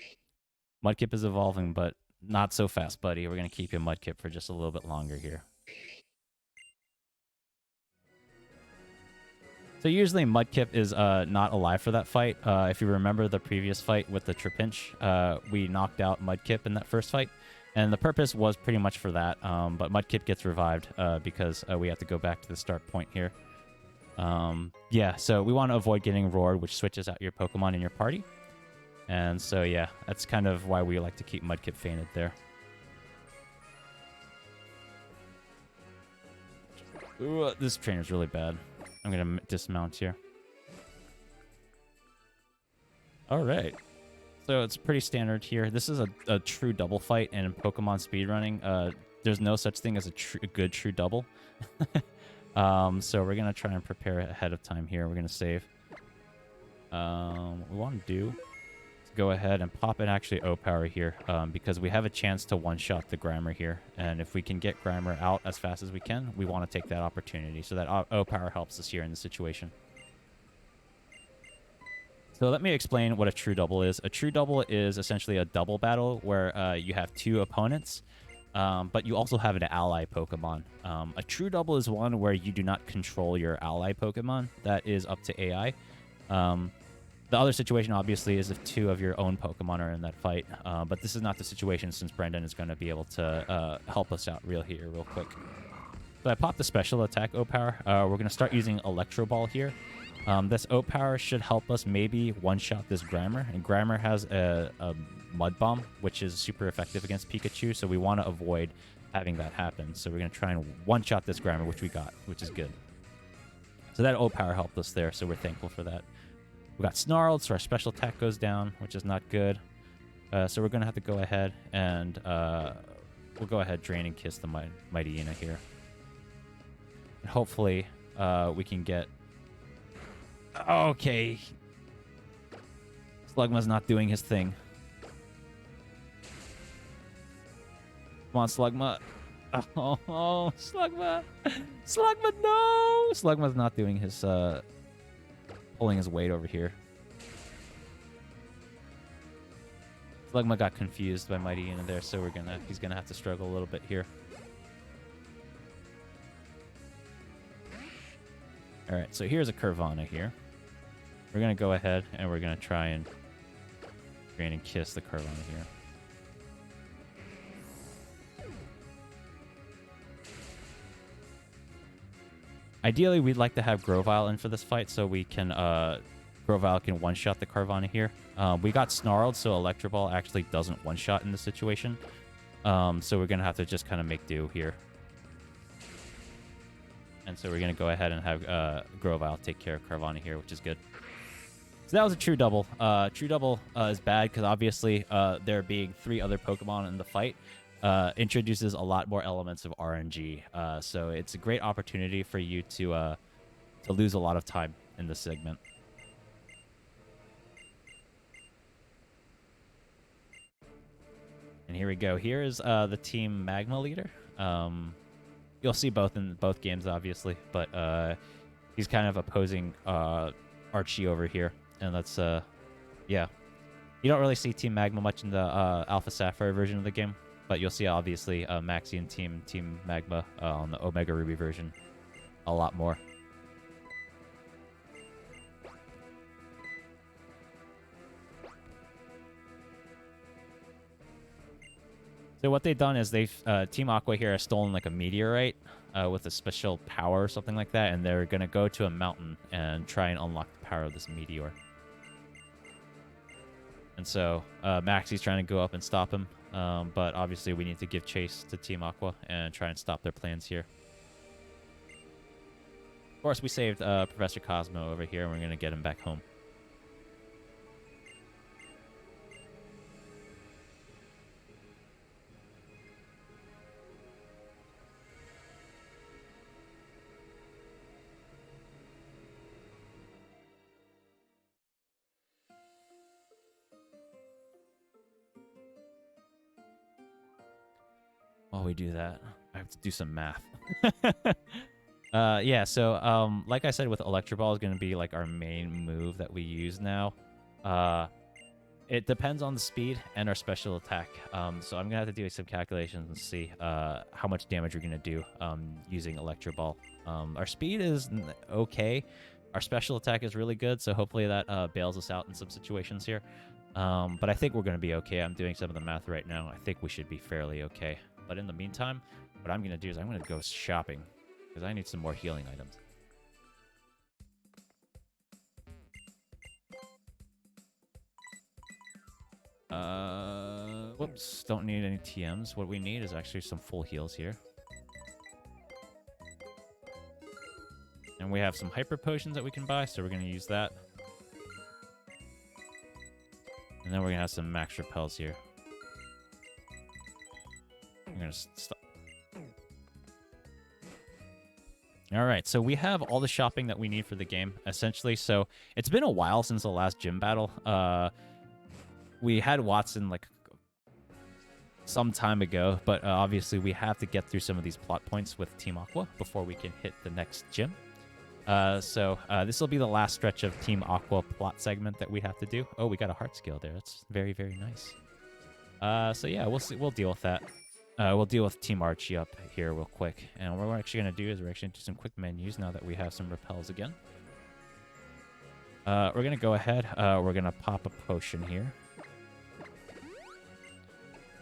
Mudkip is evolving, but not so fast, buddy. We're going to keep you Mudkip for just a little bit longer here. So usually Mudkip is not alive for that fight. If you remember the previous fight with the Trapinch, we knocked out Mudkip in that first fight. And the purpose was pretty much for that, but Mudkip gets revived because we have to go back to the start point here. Yeah, so we want to avoid getting roared, which switches out your Pokemon in your party. And so, yeah, that's kind of why we like to keep Mudkip fainted there. Ooh, this trainer's really bad. I'm going to dismount here. All right. So it's pretty standard here. This is a true double fight, and in Pokemon speedrunning, there's no such thing as a good true double. So we're going to try and prepare ahead of time here. We're going to save. What we want to do is go ahead and pop in actually O-Power here because we have a chance to one-shot the Grimer here. And if we can get Grimer out as fast as we can, we want to take that opportunity. So that O-Power helps us here in this situation. So let me explain what a true double is. A true double is essentially a double battle where you have two opponents, but you also have an ally Pokemon. A true double is one where you do not control your ally Pokemon. That is up to AI. The other situation, obviously, is if two of your own Pokemon are in that fight. But this is not the situation since Brendan is going to be able to help us out real quick. So I popped the special attack O-Power. We're going to start using Electro Ball here. This O-Power should help us maybe one-shot this Grimer. And Grimer has a Mud Bomb, which is super effective against Pikachu, so we want to avoid having that happen. So we're going to try and one-shot this Grimer, which we got, which is good. So that O-Power helped us there, so we're thankful for that. We got Snarled, so our special attack goes down, which is not good. So we're going to have to go ahead and we'll go ahead, Drain and Kiss the Mightyena here. And hopefully we can get... Okay. Slugma's not doing his thing. Come on, Slugma. Oh, Slugma. Slugma, no! Slugma's not doing his, pulling his weight over here. Slugma got confused by Mightyena there, so he's gonna have to struggle a little bit here. Alright, so here's a Curvana here. We're going to go ahead and we're going to try and Drain and Kiss the Curvana here. Ideally, we'd like to have Grovyle in for this fight so we can... Grovyle can one-shot the Carvana here. We got Snarled, so Electro Ball actually doesn't one-shot in this situation. So we're going to have to just kind of make do here. And so we're going to go ahead and have Grovyle take care of Carvana here, which is good. So that was a true double. True double is bad because obviously there being 3 other Pokemon in the fight introduces a lot more elements of RNG. So it's a great opportunity for you to lose a lot of time in this segment. And here we go. Here is the Team Magma leader. You'll see both in both games, obviously, but he's kind of opposing Archie over here. And that's, yeah. You don't really see Team Magma much in the Alpha Sapphire version of the game, but you'll see, obviously, Maxie and Team Magma on the Omega Ruby version a lot more. So what they've done is Team Aqua here has stolen like a meteorite with a special power or something like that, and they're going to go to a mountain and try and unlock the power of this meteor. And so Maxie's trying to go up and stop him, but obviously we need to give chase to Team Aqua and try and stop their plans here. Of course, we saved Professor Cosmo over here, and we're going to get him back home. While we do that, I have to do some math. Yeah, so like I said, with Electro Ball is going to be like our main move that we use now. It depends on the speed and our special attack. So I'm going to have to do some calculations and see how much damage we're going to do using Electro Ball. Our speed is okay. Our special attack is really good, so hopefully that bails us out in some situations here. But I think we're going to be okay. I'm doing some of the math right now. I think we should be fairly okay. But in the meantime, what I'm going to do is I'm going to go shopping because I need some more healing items. Whoops, don't need any TMs. What we need is actually some full heals here. And we have some hyper potions that we can buy, so we're going to use that. And then we're going to have some max repels here. I'm going to stop. Alright, so we have all the shopping that we need for the game, essentially. So it's been a while since the last gym battle. We had Watson like some time ago, but obviously we have to get through some of these plot points with Team Aqua before we can hit the next gym. So this will be the last stretch of Team Aqua plot segment that we have to do. Oh, we got a heart skill there. That's very, very nice. So yeah, we'll see. We'll deal with that. We'll deal with Team Archie up here real quick. And what we're actually going to do is we're actually going to do some quick menus now that we have some repels again. We're going to go ahead. We're going to pop a potion here.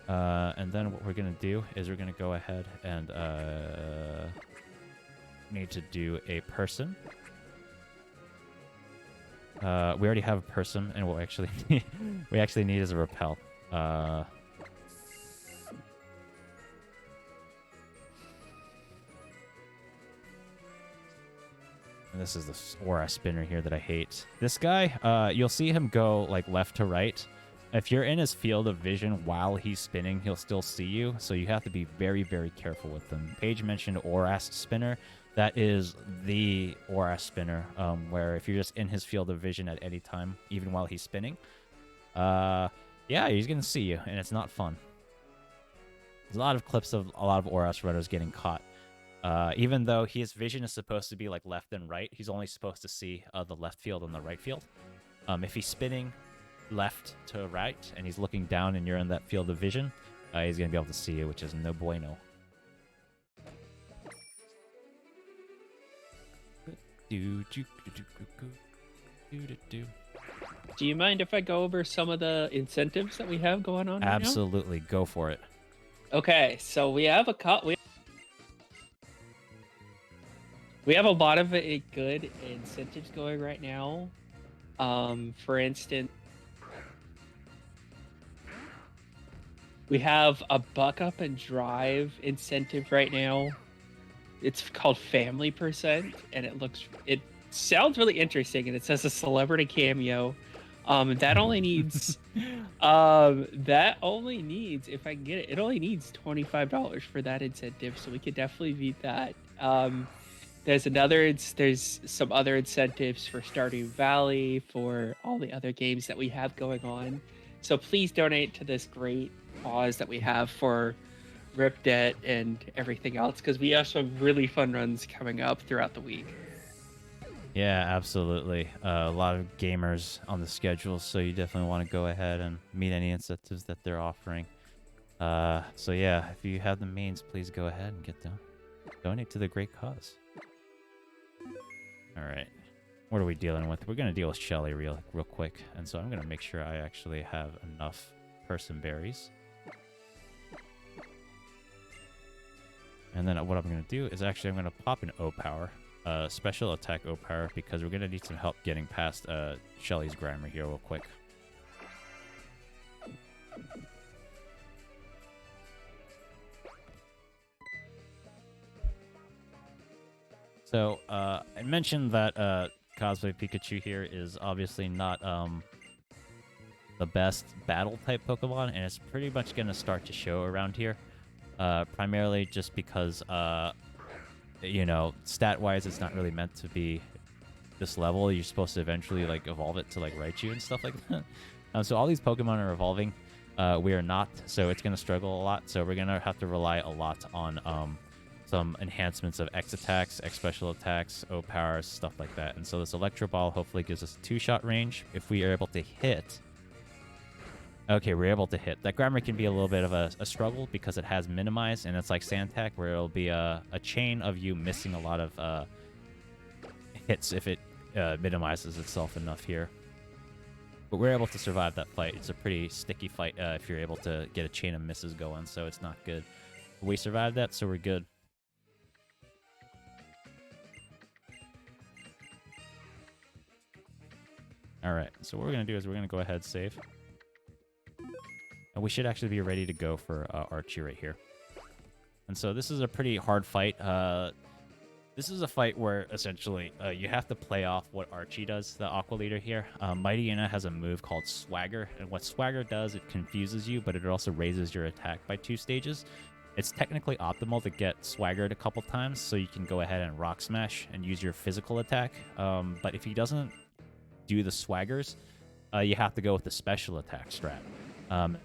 And then what we're going to do is we're going to go ahead and need to do a person. We already have a person, and what we actually need is a repel. And this is the aura spinner here that I hate. This guy, you'll see him go like left to right. If you're in his field of vision while he's spinning, he'll still see you. So you have to be very, very careful with him. Paige mentioned Auras spinner. That is the Auras spinner, where if you're just in his field of vision at any time, even while he's spinning, yeah, he's going to see you, and it's not fun. There's a lot of clips of a lot of Auras runners getting caught. Even though his vision is supposed to be like left and right, he's only supposed to see the left field and the right field. If he's spinning left to right and he's looking down and you're in that field of vision, he's going to be able to see you, which is no bueno. Do you mind if I go over some of the incentives that we have going on right now? Absolutely, go for it. Okay, so we have we have a lot of good incentives going right now. For instance, we have a buck up and drive incentive right now. It's called Family Percent, and it sounds really interesting, and it says a celebrity cameo. That only needs if I can get it, it only needs $25 for that incentive, so we could definitely beat that. There's some other incentives for Stardew Valley, for all the other games that we have going on. So please donate to this great cause that we have for RIPDebt and everything else, because we have some really fun runs coming up throughout the week. Yeah, absolutely. A lot of gamers on the schedule, so you definitely want to go ahead and meet any incentives that they're offering. So yeah, if you have the means, please go ahead and donate to the great cause. All right, what are we dealing with? We're gonna deal with Shelly real quick, and so I'm gonna make sure I actually have enough person berries. And then what I'm gonna do is I'm gonna pop an O power. Special attack O power, because we're gonna need some help getting past Shelly's Grimer here real quick. So I mentioned that Cosplay Pikachu here is obviously not the best battle type Pokemon, and it's pretty much gonna start to show around here. Primarily just because you know, stat-wise, it's not really meant to be this level. You're supposed to eventually, like, evolve it to, like, Raichu and stuff like that. So all these Pokemon are evolving. We are not, so it's going to struggle a lot. So we're going to have to rely a lot on some enhancements of X attacks, X special attacks, O powers, stuff like that. And so this Electro Ball hopefully gives us a 2-shot range. If we are able to hit... Okay, we're able to hit. That Grammar can be a little bit of a struggle because it has minimize, and it's like Sandtac, where it'll be a chain of you missing a lot of hits if it minimizes itself enough here. But we're able to survive that fight. It's a pretty sticky fight if you're able to get a chain of misses going, so it's not good. But we survived that, so we're good. Alright, so what we're going to do is we're going to go ahead save. And we should actually be ready to go for Archie right here. And so this is a pretty hard fight. This is a fight where, essentially, you have to play off what Archie does, the Aqua Leader here. Mighty Ina has a move called Swagger, and what Swagger does, it confuses you, but it also raises your attack by 2 stages. It's technically optimal to get Swaggered a couple times, so you can go ahead and Rock Smash and use your physical attack. But if he doesn't do the Swaggers, you have to go with the special attack strat.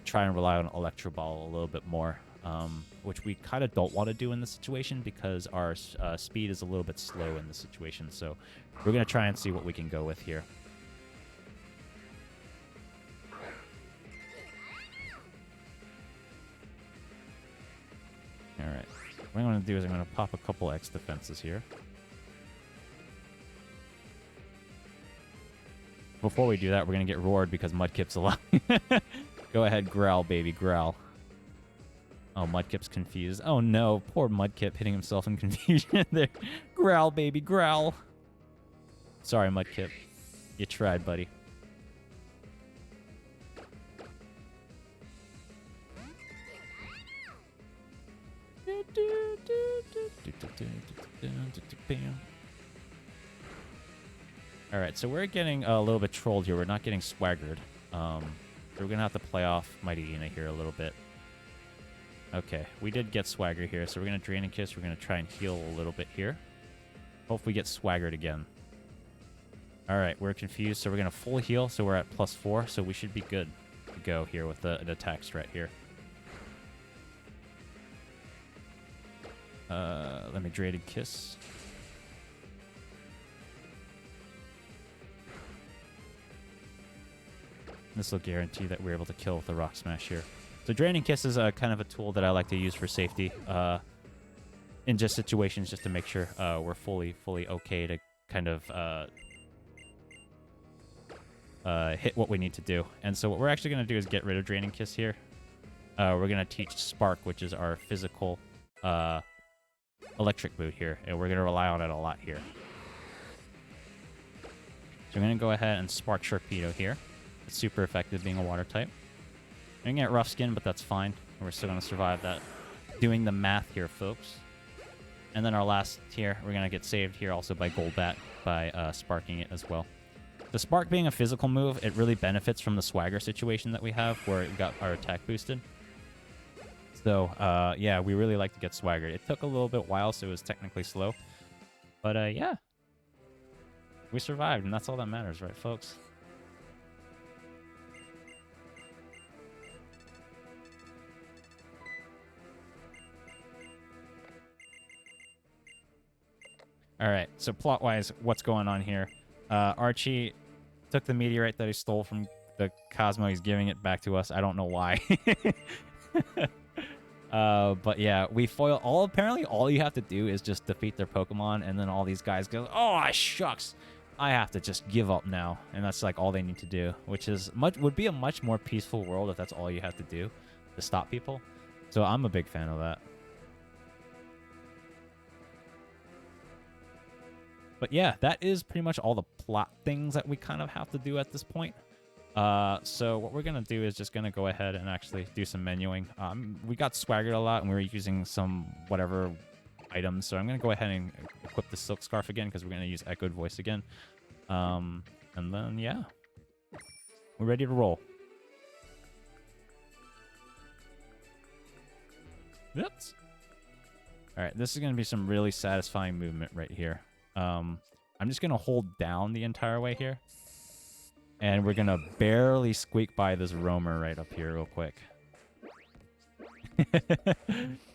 Try and rely on Electro Ball a little bit more. Which we kind of don't want to do in this situation because our speed is a little bit slow in this situation. So we're going to try and see what we can go with here. All right. What I'm going to do is I'm going to pop a couple X defenses here. Before we do that, we're going to get roared because Mudkip's alive. Go ahead, growl, baby, growl. Oh, Mudkip's confused. Oh no, poor Mudkip hitting himself in confusion there. Growl, baby, growl. Sorry, Mudkip. You tried, buddy. Alright, so we're getting a little bit trolled here. We're not getting swaggered. So we're going to have to play off Mighty Ina here a little bit. Okay, we did get Swagger here, so we're going to Drain and Kiss. We're going to try and heal a little bit here. Hope we get Swaggered again. Alright, we're confused, so we're going to full heal, so we're at +4, so we should be good to go here with an attack strat here. Let me Drain and Kiss. This will guarantee that we're able to kill with the Rock Smash here. So Draining Kiss is kind of a tool that I like to use for safety in just situations just to make sure we're fully okay to kind of hit what we need to do. And so what we're actually going to do is get rid of Draining Kiss here. We're going to teach Spark, which is our physical electric boot here, and we're going to rely on it a lot here. So I'm going to go ahead and Spark Sharpedo here. It's super effective being a water type. We're going to get Rough Skin, but that's fine. We're still going to survive that. Doing the math here, folks. And then our last tier, we're going to get saved here also by Golbat by sparking it as well. The Spark being a physical move, it really benefits from the Swagger situation that we have where it got our attack boosted. So, yeah, we really like to get Swaggered. It took a little bit while, so it was technically slow. But, yeah. We survived, and that's all that matters, right, folks? All right, so plot-wise, what's going on here? Archie took the meteorite that he stole from the Cosmo. He's giving it back to us. I don't know why. But yeah, we foil all. Apparently, all you have to do is just defeat their Pokemon, and then all these guys go, "Oh, shucks, I have to just give up now." And that's like all they need to do, which is would be a much more peaceful world if that's all you have to do to stop people. So I'm a big fan of that. But yeah, that is pretty much all the plot things that we kind of have to do at this point. So what we're going to do is just going to go ahead and actually do some menuing. We got Swaggered a lot, and we were using some whatever items. So I'm going to go ahead and equip the Silk Scarf again, because we're going to use Echoed Voice again. And then, yeah. We're ready to roll. Oops. All right, this is going to be some really satisfying movement right here. I'm just going to hold down the entire way here. And we're going to barely squeak by this roamer right up here real quick.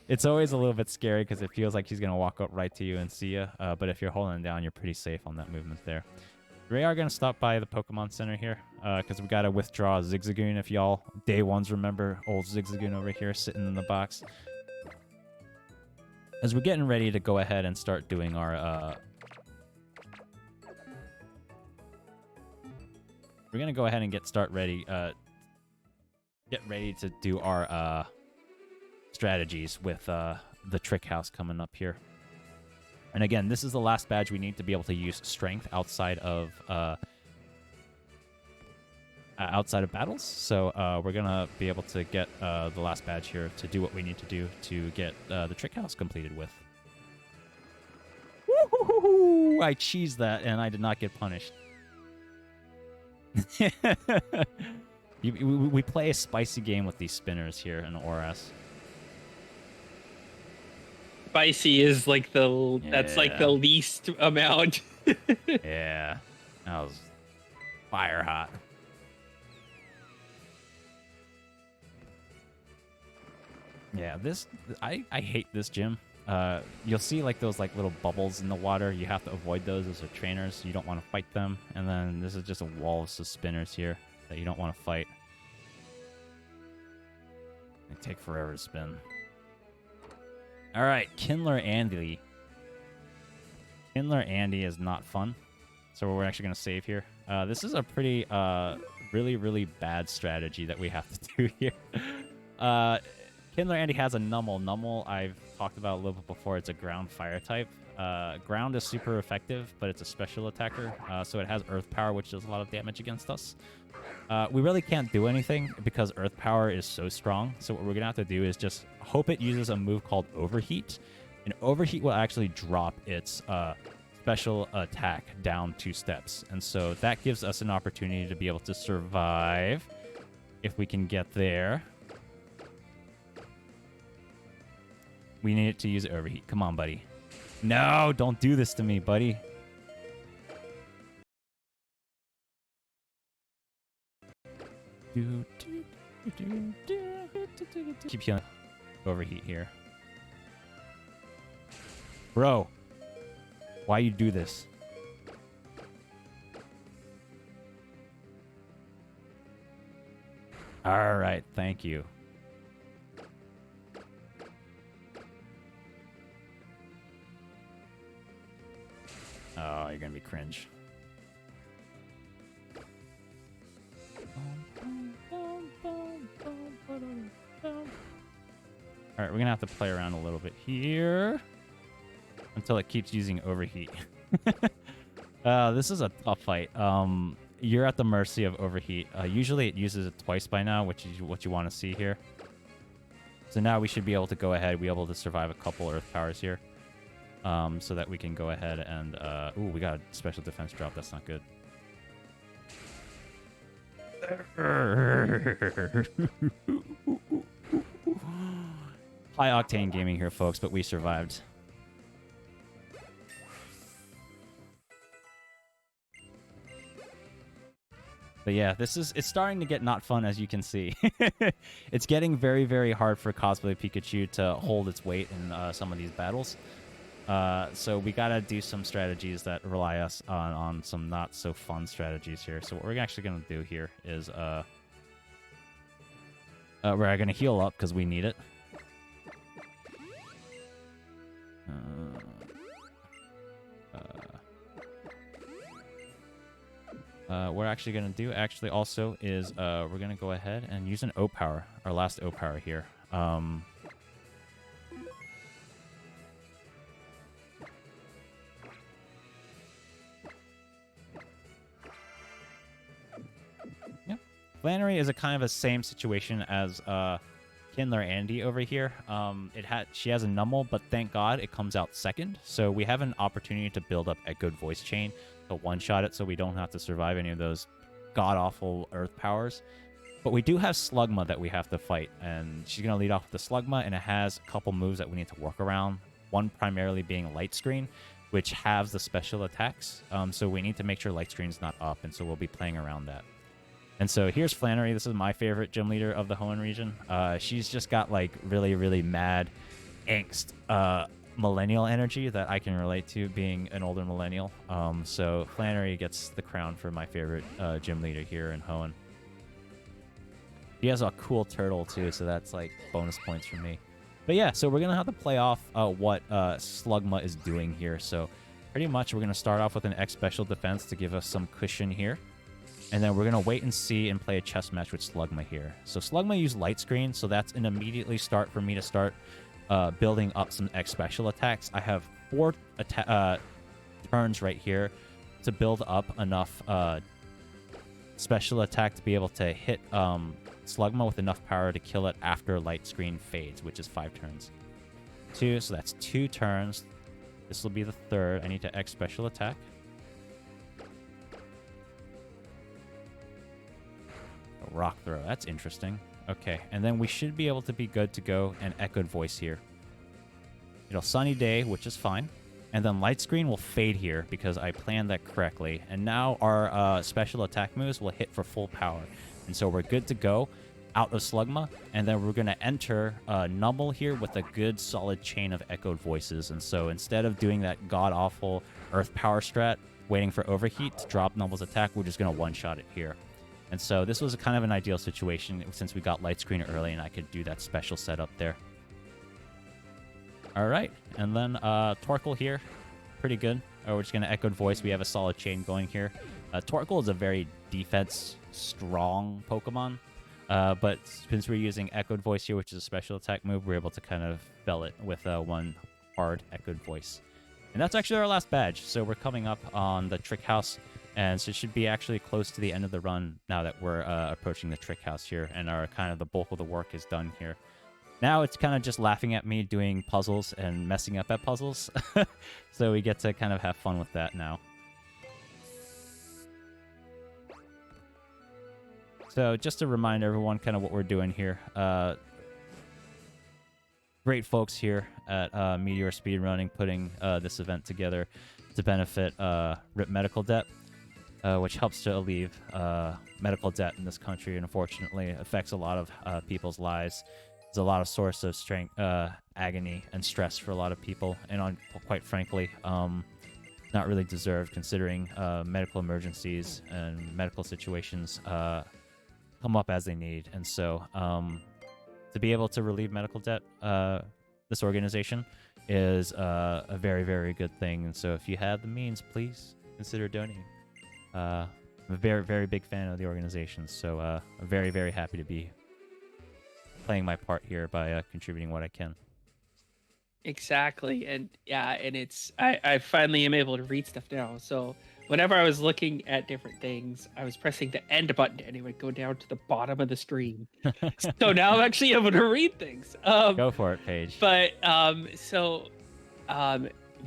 It's always a little bit scary because it feels like he's going to walk up right to you and see you. But if you're holding him down, you're pretty safe on that movement there. We are going to stop by the Pokemon Center here because we got to withdraw Zigzagoon. If y'all day ones remember old Zigzagoon over here sitting in the box. As we're getting ready to go ahead and start doing our... we're going to go ahead and get ready to do our strategies with the Trick House coming up here. And again, this is the last badge we need to be able to use strength outside of battles. So we're gonna be able to get the last badge here to do what we need to do to get the Trick House completed with. Woo-hoo-hoo-hoo! I cheesed that and I did not get punished. We play a spicy game with these spinners here in ORAS. Spicy is like that's like the least amount. Yeah, that was fire hot. Yeah, I hate this gym. You'll see like those like little bubbles in the water. You have to avoid those as a trainer, so you don't want to fight them. And then this is just a wall of spinners here that you don't want to fight. They take forever to spin. All right, Kindler Andy. Kindler Andy is not fun, so we're actually going to save here. This is a pretty, really, really bad strategy that we have to do here. Kindler Andy has a Nummel. Nummel, I've talked about a little bit before. It's a ground fire type. Ground is super effective, but it's a special attacker, so it has Earth Power, which does a lot of damage against us. We really can't do anything because Earth Power is so strong. So what we're going to have to do is just hope it uses a move called Overheat. And Overheat will actually drop its special attack down 2 steps. And so that gives us an opportunity to be able to survive if we can get there. We need it to use Overheat. Come on, buddy. No, don't do this to me, buddy. Keep healing. Overheat here. Bro, why you do this? All right, thank you. Oh, you're gonna be cringe. All right, we're gonna have to play around a little bit here until it keeps using Overheat. This is a tough fight. You're at the mercy of Overheat. Usually it uses it twice by now, which is what you want to see here. So now we should be able to go ahead, be able to survive a couple Earth Powers here. So that we can go ahead and... ooh, we got a special defense drop. That's not good. High octane gaming here, folks, but we survived. But yeah, it's starting to get not fun, as you can see. It's getting very, very hard for Cosplay Pikachu to hold its weight in some of these battles. So we gotta do some strategies that rely us on some not so fun strategies here. So what we're actually gonna do here is we're gonna heal up because we need it. What we're actually gonna do also is we're gonna go ahead and use an O power, our last O power here. Flannery is a kind of a same situation as Kindler Andy over here. She has a Nummel, but thank God it comes out second. So we have an opportunity to build up a good voice chain to one-shot it so we don't have to survive any of those god-awful Earth Powers. But we do have Slugma that we have to fight, and she's going to lead off with the Slugma, and it has a couple moves that we need to work around. One primarily being Light Screen, which halves the special attacks. So we need to make sure Light Screen's not up, and so we'll be playing around that. And so here's Flannery. This is my favorite gym leader of the Hoenn region. She's just got like really, really mad angst, millennial energy that I can relate to, being an older millennial. So Flannery gets the crown for my favorite gym leader here in Hoenn. He has a cool turtle too, so that's like bonus points for me. But yeah, so we're gonna have to play off what Slugma is doing here. So pretty much we're gonna start off with an X special defense to give us some cushion here. And then we're going to wait and see and play a chess match with Slugma here. So Slugma used light screen, so that's an immediately start for me to start building up some X special attacks. I have 4 turns right here to build up enough special attack to be able to hit Slugma with enough power to kill it after light screen fades, which is 5 turns. 2, so that's 2 turns. This will be the 3rd. I need to X special attack. Rock throw. That's interesting. Okay, and then we should be able to be good to go and echoed voice here. It'll sunny day, which is fine. And then light screen will fade here because I planned that correctly. And now our special attack moves will hit for full power. And so we're good to go out of Slugma. And then we're going to enter Numble here with a good solid chain of echoed voices. And so instead of doing that god-awful Earth power strat, waiting for overheat to drop Numble's attack, we're just going to one-shot it here. And so this was kind of an ideal situation since we got light screen early and I could do that special setup there. All right, and then Torkoal here, pretty good. We're just going to Echoed Voice. We have a solid chain going here. Torkoal is a very defense-strong Pokemon, but since we're using Echoed Voice here, which is a special attack move, we're able to kind of fell it with one hard Echoed Voice. And that's actually our last badge, so we're coming up on the Trick House. And so it should be actually close to the end of the run now that we're approaching the Trick House here, and our kind of the bulk of the work is done here. Now it's kind of just laughing at me doing puzzles and messing up at puzzles. So we get to kind of have fun with that now. So just to remind everyone kind of what we're doing here. Great folks here at Meteor Speedrunning putting this event together to benefit RIP Medical Debt. Which helps to alleviate medical debt in this country, and unfortunately affects a lot of people's lives. There's a lot of source of strength, agony, and stress for a lot of people, and quite frankly, not really deserved considering medical emergencies and medical situations come up as they need. And so to be able to relieve medical debt, this organization is a very, very good thing. And so if you have the means, please consider donating. I'm a very, very big fan of the organization, so I'm very, very happy to be playing my part here by contributing what I can. Exactly, and yeah, and it's I finally am able to read stuff now. So whenever I was looking at different things, I was pressing the end button and it would go down to the bottom of the screen. So now I'm actually able to read things. Go for it, Paige. But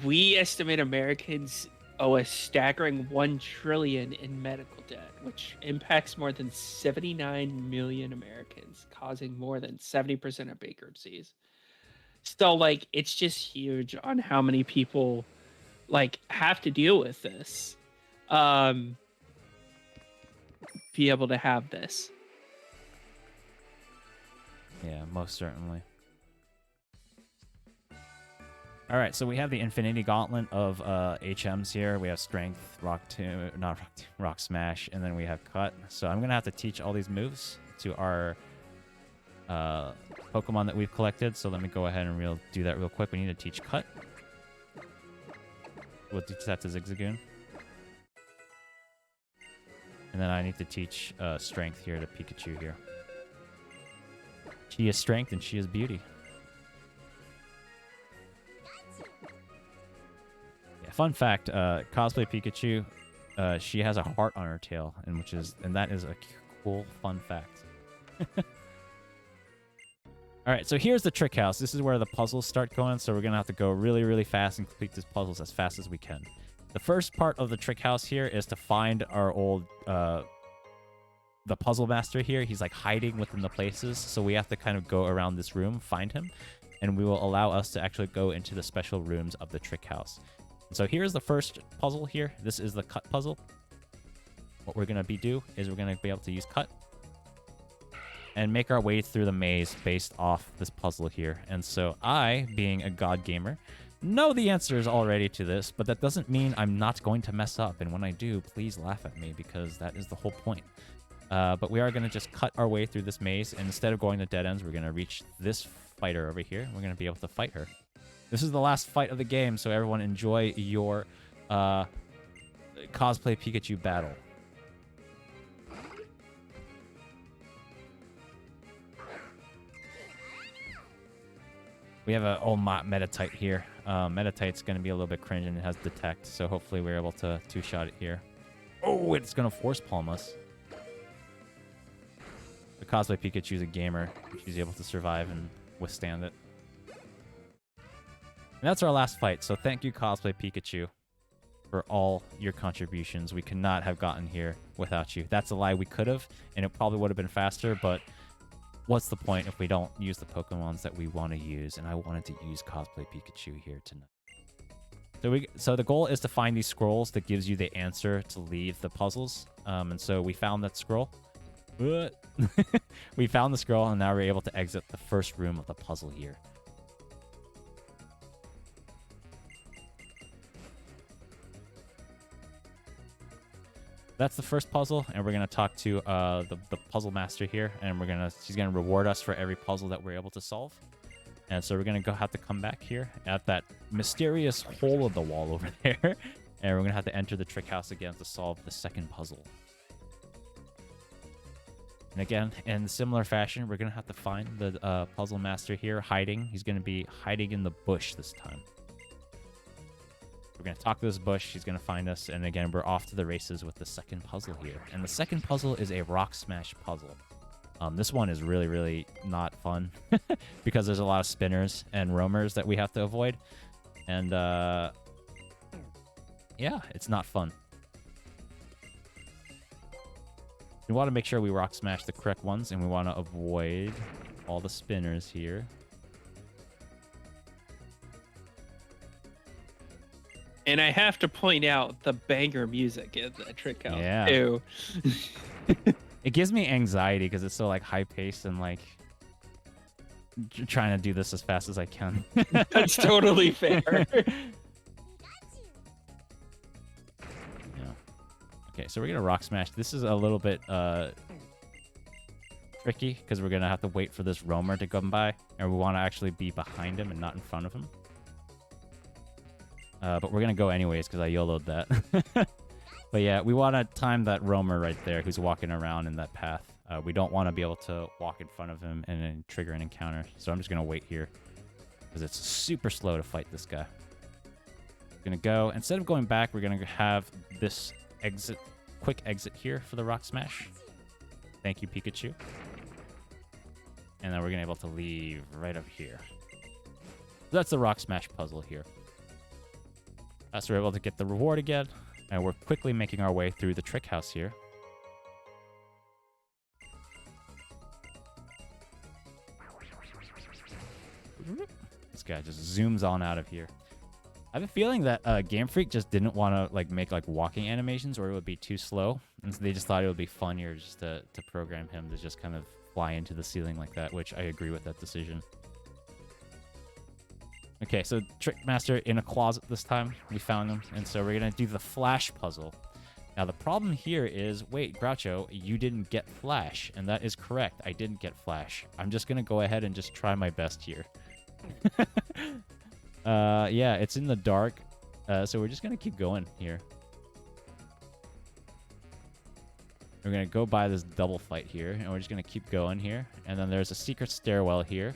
we estimate Americans owe a staggering $1 trillion in medical debt, which impacts more than 79 million Americans, causing more than 70% of bankruptcies. So, like, it's just huge on how many people, like, have to deal with this. Be able to have this. Yeah, most certainly. All right, so we have the Infinity Gauntlet of HMs here. We have Strength, Rock Smash, and then we have Cut. So I'm going to have to teach all these moves to our Pokemon that we've collected. So let me go ahead and do that real quick. We need to teach Cut. We'll teach that to Zigzagoon. And then I need to teach Strength here to Pikachu here. She is Strength and she is Beauty. Fun fact, cosplay Pikachu, she has a heart on her tail, and that is a cool fun fact. All right, so here's the Trick House. This is where the puzzles start going, so we're going to have to go really, really fast and complete these puzzles as fast as we can. The first part of the Trick House here is to find our old, the Puzzle Master here. He's like hiding within the places, so we have to kind of go around this room, find him, and we will allow us to actually go into the special rooms of the Trick House. So here's the first puzzle here. This is the Cut puzzle. what we're going to is we're going to be able to use cut and make our way through the maze based off this puzzle here. And so I, being a god gamer, know the answers already to this, but that doesn't mean I'm not going to mess up. And when I do, please laugh at me, because that is the whole point. But we are going to just cut our way through this maze, and instead of going to dead ends, we're going to reach this fighter over here. We're going to be able to fight her. This is the last fight of the game, so everyone enjoy your cosplay Pikachu battle. We have an old Metatite here. Metatite's going to be a little bit cringe, and it has Detect, so hopefully we're able to two-shot it here. Oh, it's going to Force Palm us. The cosplay Pikachu's a gamer. She's able to survive and withstand it. And that's our last fight, so thank you, cosplay Pikachu, for all your contributions. We could not have gotten here without you. That's a lie. We could have, and it probably would have been faster, but what's the point if we don't use the Pokemons that we want to use? And I wanted to use cosplay Pikachu here tonight. So the goal is to find these scrolls that gives you the answer to leave the puzzles. And so we found that scroll. We found the scroll, and now we're able to exit the first room of the puzzle here. That's the first puzzle, and we're gonna talk to the puzzle master here, and she's gonna reward us for every puzzle that we're able to solve. And so we're gonna have to come back here at that mysterious hole of the wall over there, and we're gonna have to enter the trick house again to solve the second puzzle. And again, in similar fashion, we're gonna have to find the puzzle master here hiding. He's gonna be hiding in the bush this time. We're going to talk to this bush. He's going to find us. And again, we're off to the races with the second puzzle here. And the second puzzle is a rock smash puzzle. This one is really, really not fun because there's a lot of spinners and roamers that we have to avoid. And yeah, it's not fun. We want to make sure we rock smash the correct ones, and we want to avoid all the spinners here. And I have to point out the banger music in the trick house, yeah. too. It gives me anxiety because it's so like high paced and like trying to do this as fast as I can. That's totally fair. Yeah. Okay, so we're gonna rock smash. This is a little bit tricky because we're gonna have to wait for this roamer to come by, and we want to actually be behind him and not in front of him. But we're going to go anyways because I YOLO'd that. But yeah, we want to time that roamer right there who's walking around in that path. We don't want to be able to walk in front of him and then trigger an encounter. So I'm just going to wait here because it's super slow to fight this guy. Going to go. Instead of going back, we're going to have this quick exit here for the rock smash. Thank you, Pikachu. And then we're going to be able to leave right up here. So that's the rock smash puzzle here. So we're able to get the reward again, and we're quickly making our way through the trick house here. This guy just zooms on out of here. I have a feeling that Game Freak just didn't want to like make like walking animations, or it would be too slow, and so they just thought it would be funnier just to program him to just kind of fly into the ceiling like that, which I agree with that decision. Okay, so Trick Master in a closet this time. We found him, and so we're going to do the Flash puzzle. Now, the problem here is, wait, Groucho, you didn't get Flash, and that is correct. I didn't get Flash. I'm just going to go ahead and just try my best here. Yeah, it's in the dark, so we're just going to keep going here. We're going to go by this double fight here, and we're just going to keep going here. And then there's a secret stairwell here.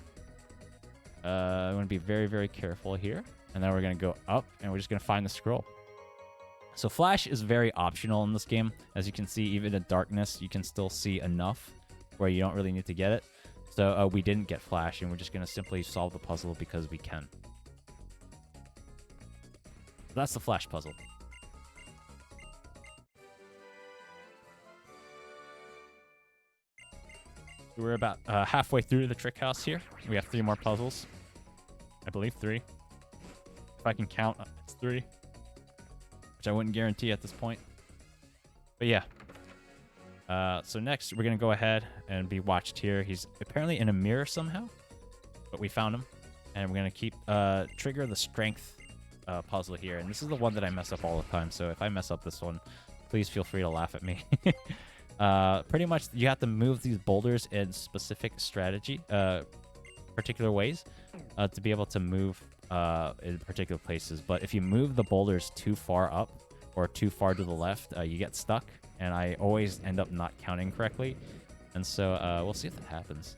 I'm going to be very, very careful here. And then we're going to go up, and we're just going to find the scroll. So Flash is very optional in this game. As you can see, even in darkness, you can still see enough where you don't really need to get it. So we didn't get Flash, and we're just going to simply solve the puzzle because we can. That's the Flash puzzle. We're about halfway through the trick house here. We have 3 more puzzles. I believe 3. If I can count, it's 3. Which I wouldn't guarantee at this point. But yeah, So next, we're going to go ahead and be watched here. He's apparently in a mirror somehow, but we found him. And we're going to keep trigger the strength puzzle here. And this is the one that I mess up all the time. So if I mess up this one, please feel free to laugh at me. Pretty much, you have to move these boulders in specific strategy, particular ways, to be able to move in particular places. But if you move the boulders too far up or too far to the left, you get stuck. And I always end up not counting correctly. And so we'll see if that happens.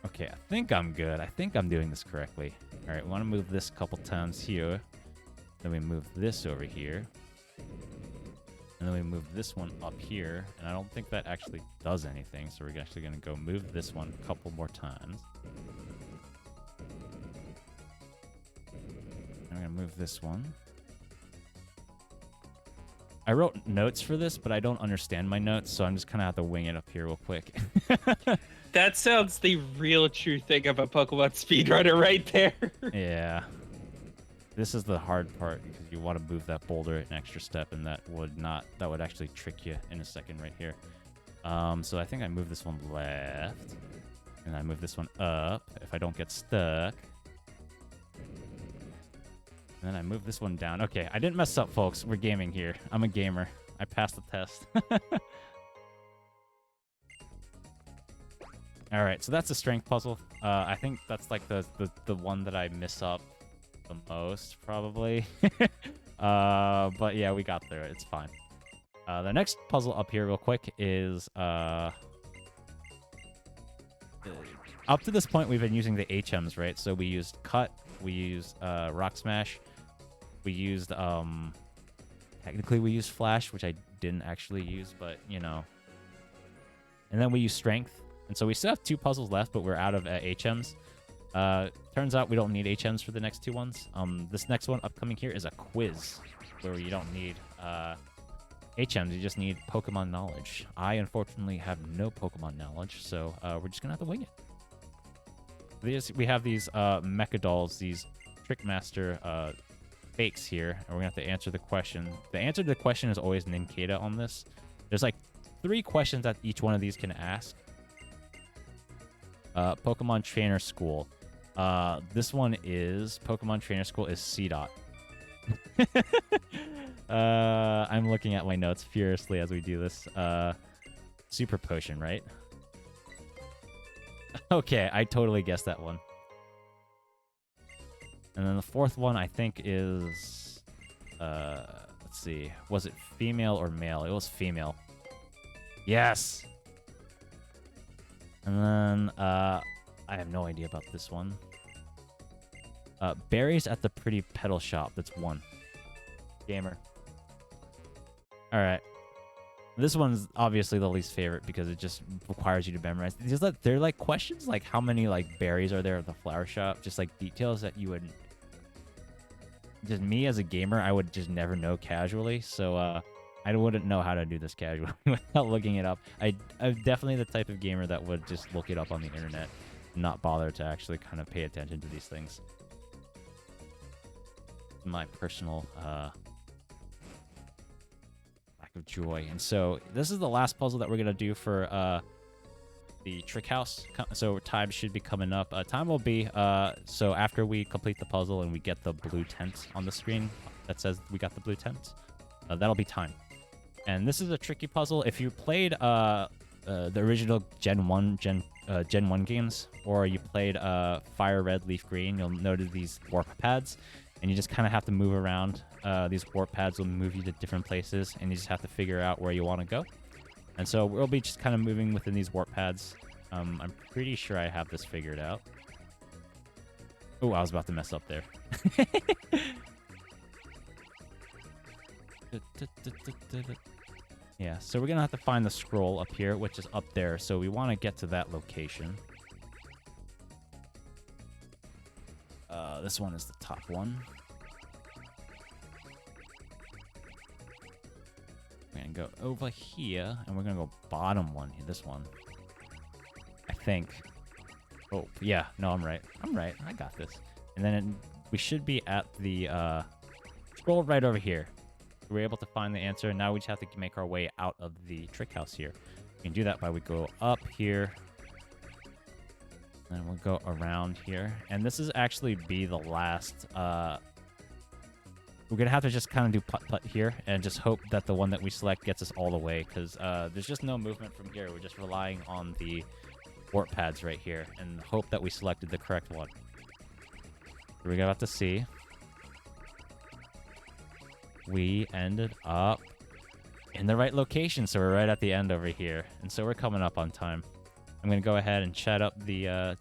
Okay, I think I'm good. I think I'm doing this correctly. All right, we want to move this a couple times here. Then we move this over here. And then we move this one up here. And I don't think that actually does anything. So we're actually going to go move this one a couple more times. And I'm going to move this one. I wrote notes for this, but I don't understand my notes, so I'm just kind of have to wing it up here real quick. That sounds the real true thing of a Pokemon speedrunner right there. Yeah. This is the hard part because you want to move that boulder an extra step, and that would actually trick you in a second right here. So I think I move this one left, and I move this one up if I don't get stuck. And then I move this one down. Okay, I didn't mess up, folks. We're gaming here. I'm a gamer. I passed the test. All right, so that's a strength puzzle. I think that's like the one that I miss up the most, probably. But yeah, we got there. It's fine. The next puzzle up here real quick is... up to this point, we've been using the HMs, right? So we used Cut. We used Rock Smash. We used... technically, we used Flash, which I didn't actually use, but, you know. And then we used Strength. And so we still have 2 puzzles left, but we're out of HMs. Turns out we don't need HMs for the next 2 ones. This next one upcoming here is a quiz, where you don't need HMs, you just need Pokemon knowledge. I, unfortunately, have no Pokemon knowledge, so we're just going to have to wing it. We have these Mecha Dolls, these Trickmaster fakes here, and we're going to have to answer the question. The answer to the question is always Ninkata on this. There's like 3 questions that each one of these can ask. Pokemon Trainer School. This one is Pokemon Trainer School is C-Dot. I'm looking at my notes furiously as we do this. Super Potion, right? Okay, I totally guessed that one. And then the 4th one, I think, is... let's see. Was it female or male? It was female. Yes! And then, I have no idea about this one. Berries at the Pretty Petal Shop. That's 1. Gamer. Alright. This one's obviously the least favorite because it just requires you to memorize. They're like questions like how many like berries are there at the flower shop. Just like details that you would... Just me as a gamer, I would just never know casually. So, I wouldn't know how to do this casually without looking it up. I'm definitely the type of gamer that would just look it up on the internet and not bother to actually kind of pay attention to these things. My personal lack of joy. And so this is the last puzzle that we're going to do for the Trick House. So time should be coming up. Time will be, so after we complete the puzzle and we get the blue tent on the screen that says we got the blue tent, that'll be time. And this is a tricky puzzle. If you played the original Gen 1 games, or you played Fire Red, Leaf Green, you'll notice these warp pads, and you just kind of have to move around. These warp pads will move you to different places, and you just have to figure out where you want to go. And so we'll be just kind of moving within these warp pads. I'm pretty sure I have this figured out. Oh, I was about to mess up there. Yeah, so we're going to have to find the scroll up here, which is up there. So we want to get to that location. This one is the top one. We're going to go over here, and we're going to go bottom one here, this one. I think. Oh, yeah. No, I'm right. I'm right. I got this. And then we should be at the scroll right over here. we're able to find the answer, and now we just have to make our way out of the trick house here. We can do that by we go up here, and we'll go around here. And this is actually be the last... we're going to have to just kind of do putt-putt here and just hope that the one that we select gets us all the way, because there's just no movement from here. We're just relying on the warp pads right here and hope that we selected the correct one. We're going to have to see. We ended up in the right location, so we're right at the end over here. And so we're coming up on time. I'm going to go ahead and chat up the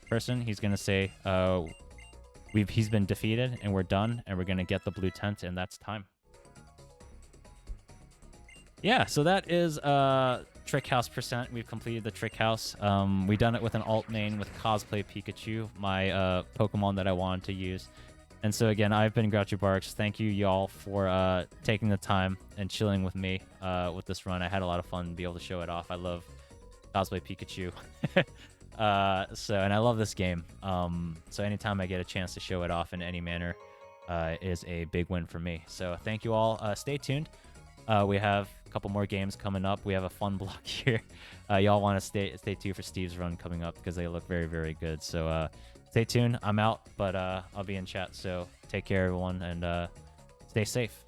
person. He's going to say... he's been defeated, and we're done, and we're going to get the blue tent, and that's time. Yeah, so that is Trick House percent. We've completed the Trick House. We done it with an alt main with Cosplay Pikachu, my Pokemon that I wanted to use. And so again, I've been grouchobarx. Thank you, y'all, for taking the time and chilling with me with this run. I had a lot of fun to be able to show it off. I love Cosplay Pikachu. And I love this game. So anytime I get a chance to show it off in any manner is a big win for me. So thank you all. Stay tuned. We have a couple more games coming up. We have a fun block here. Y'all want to stay tuned for Steve's run coming up because they look very, very good. So stay tuned. I'm out, but I'll be in chat. So take care, everyone, and stay safe.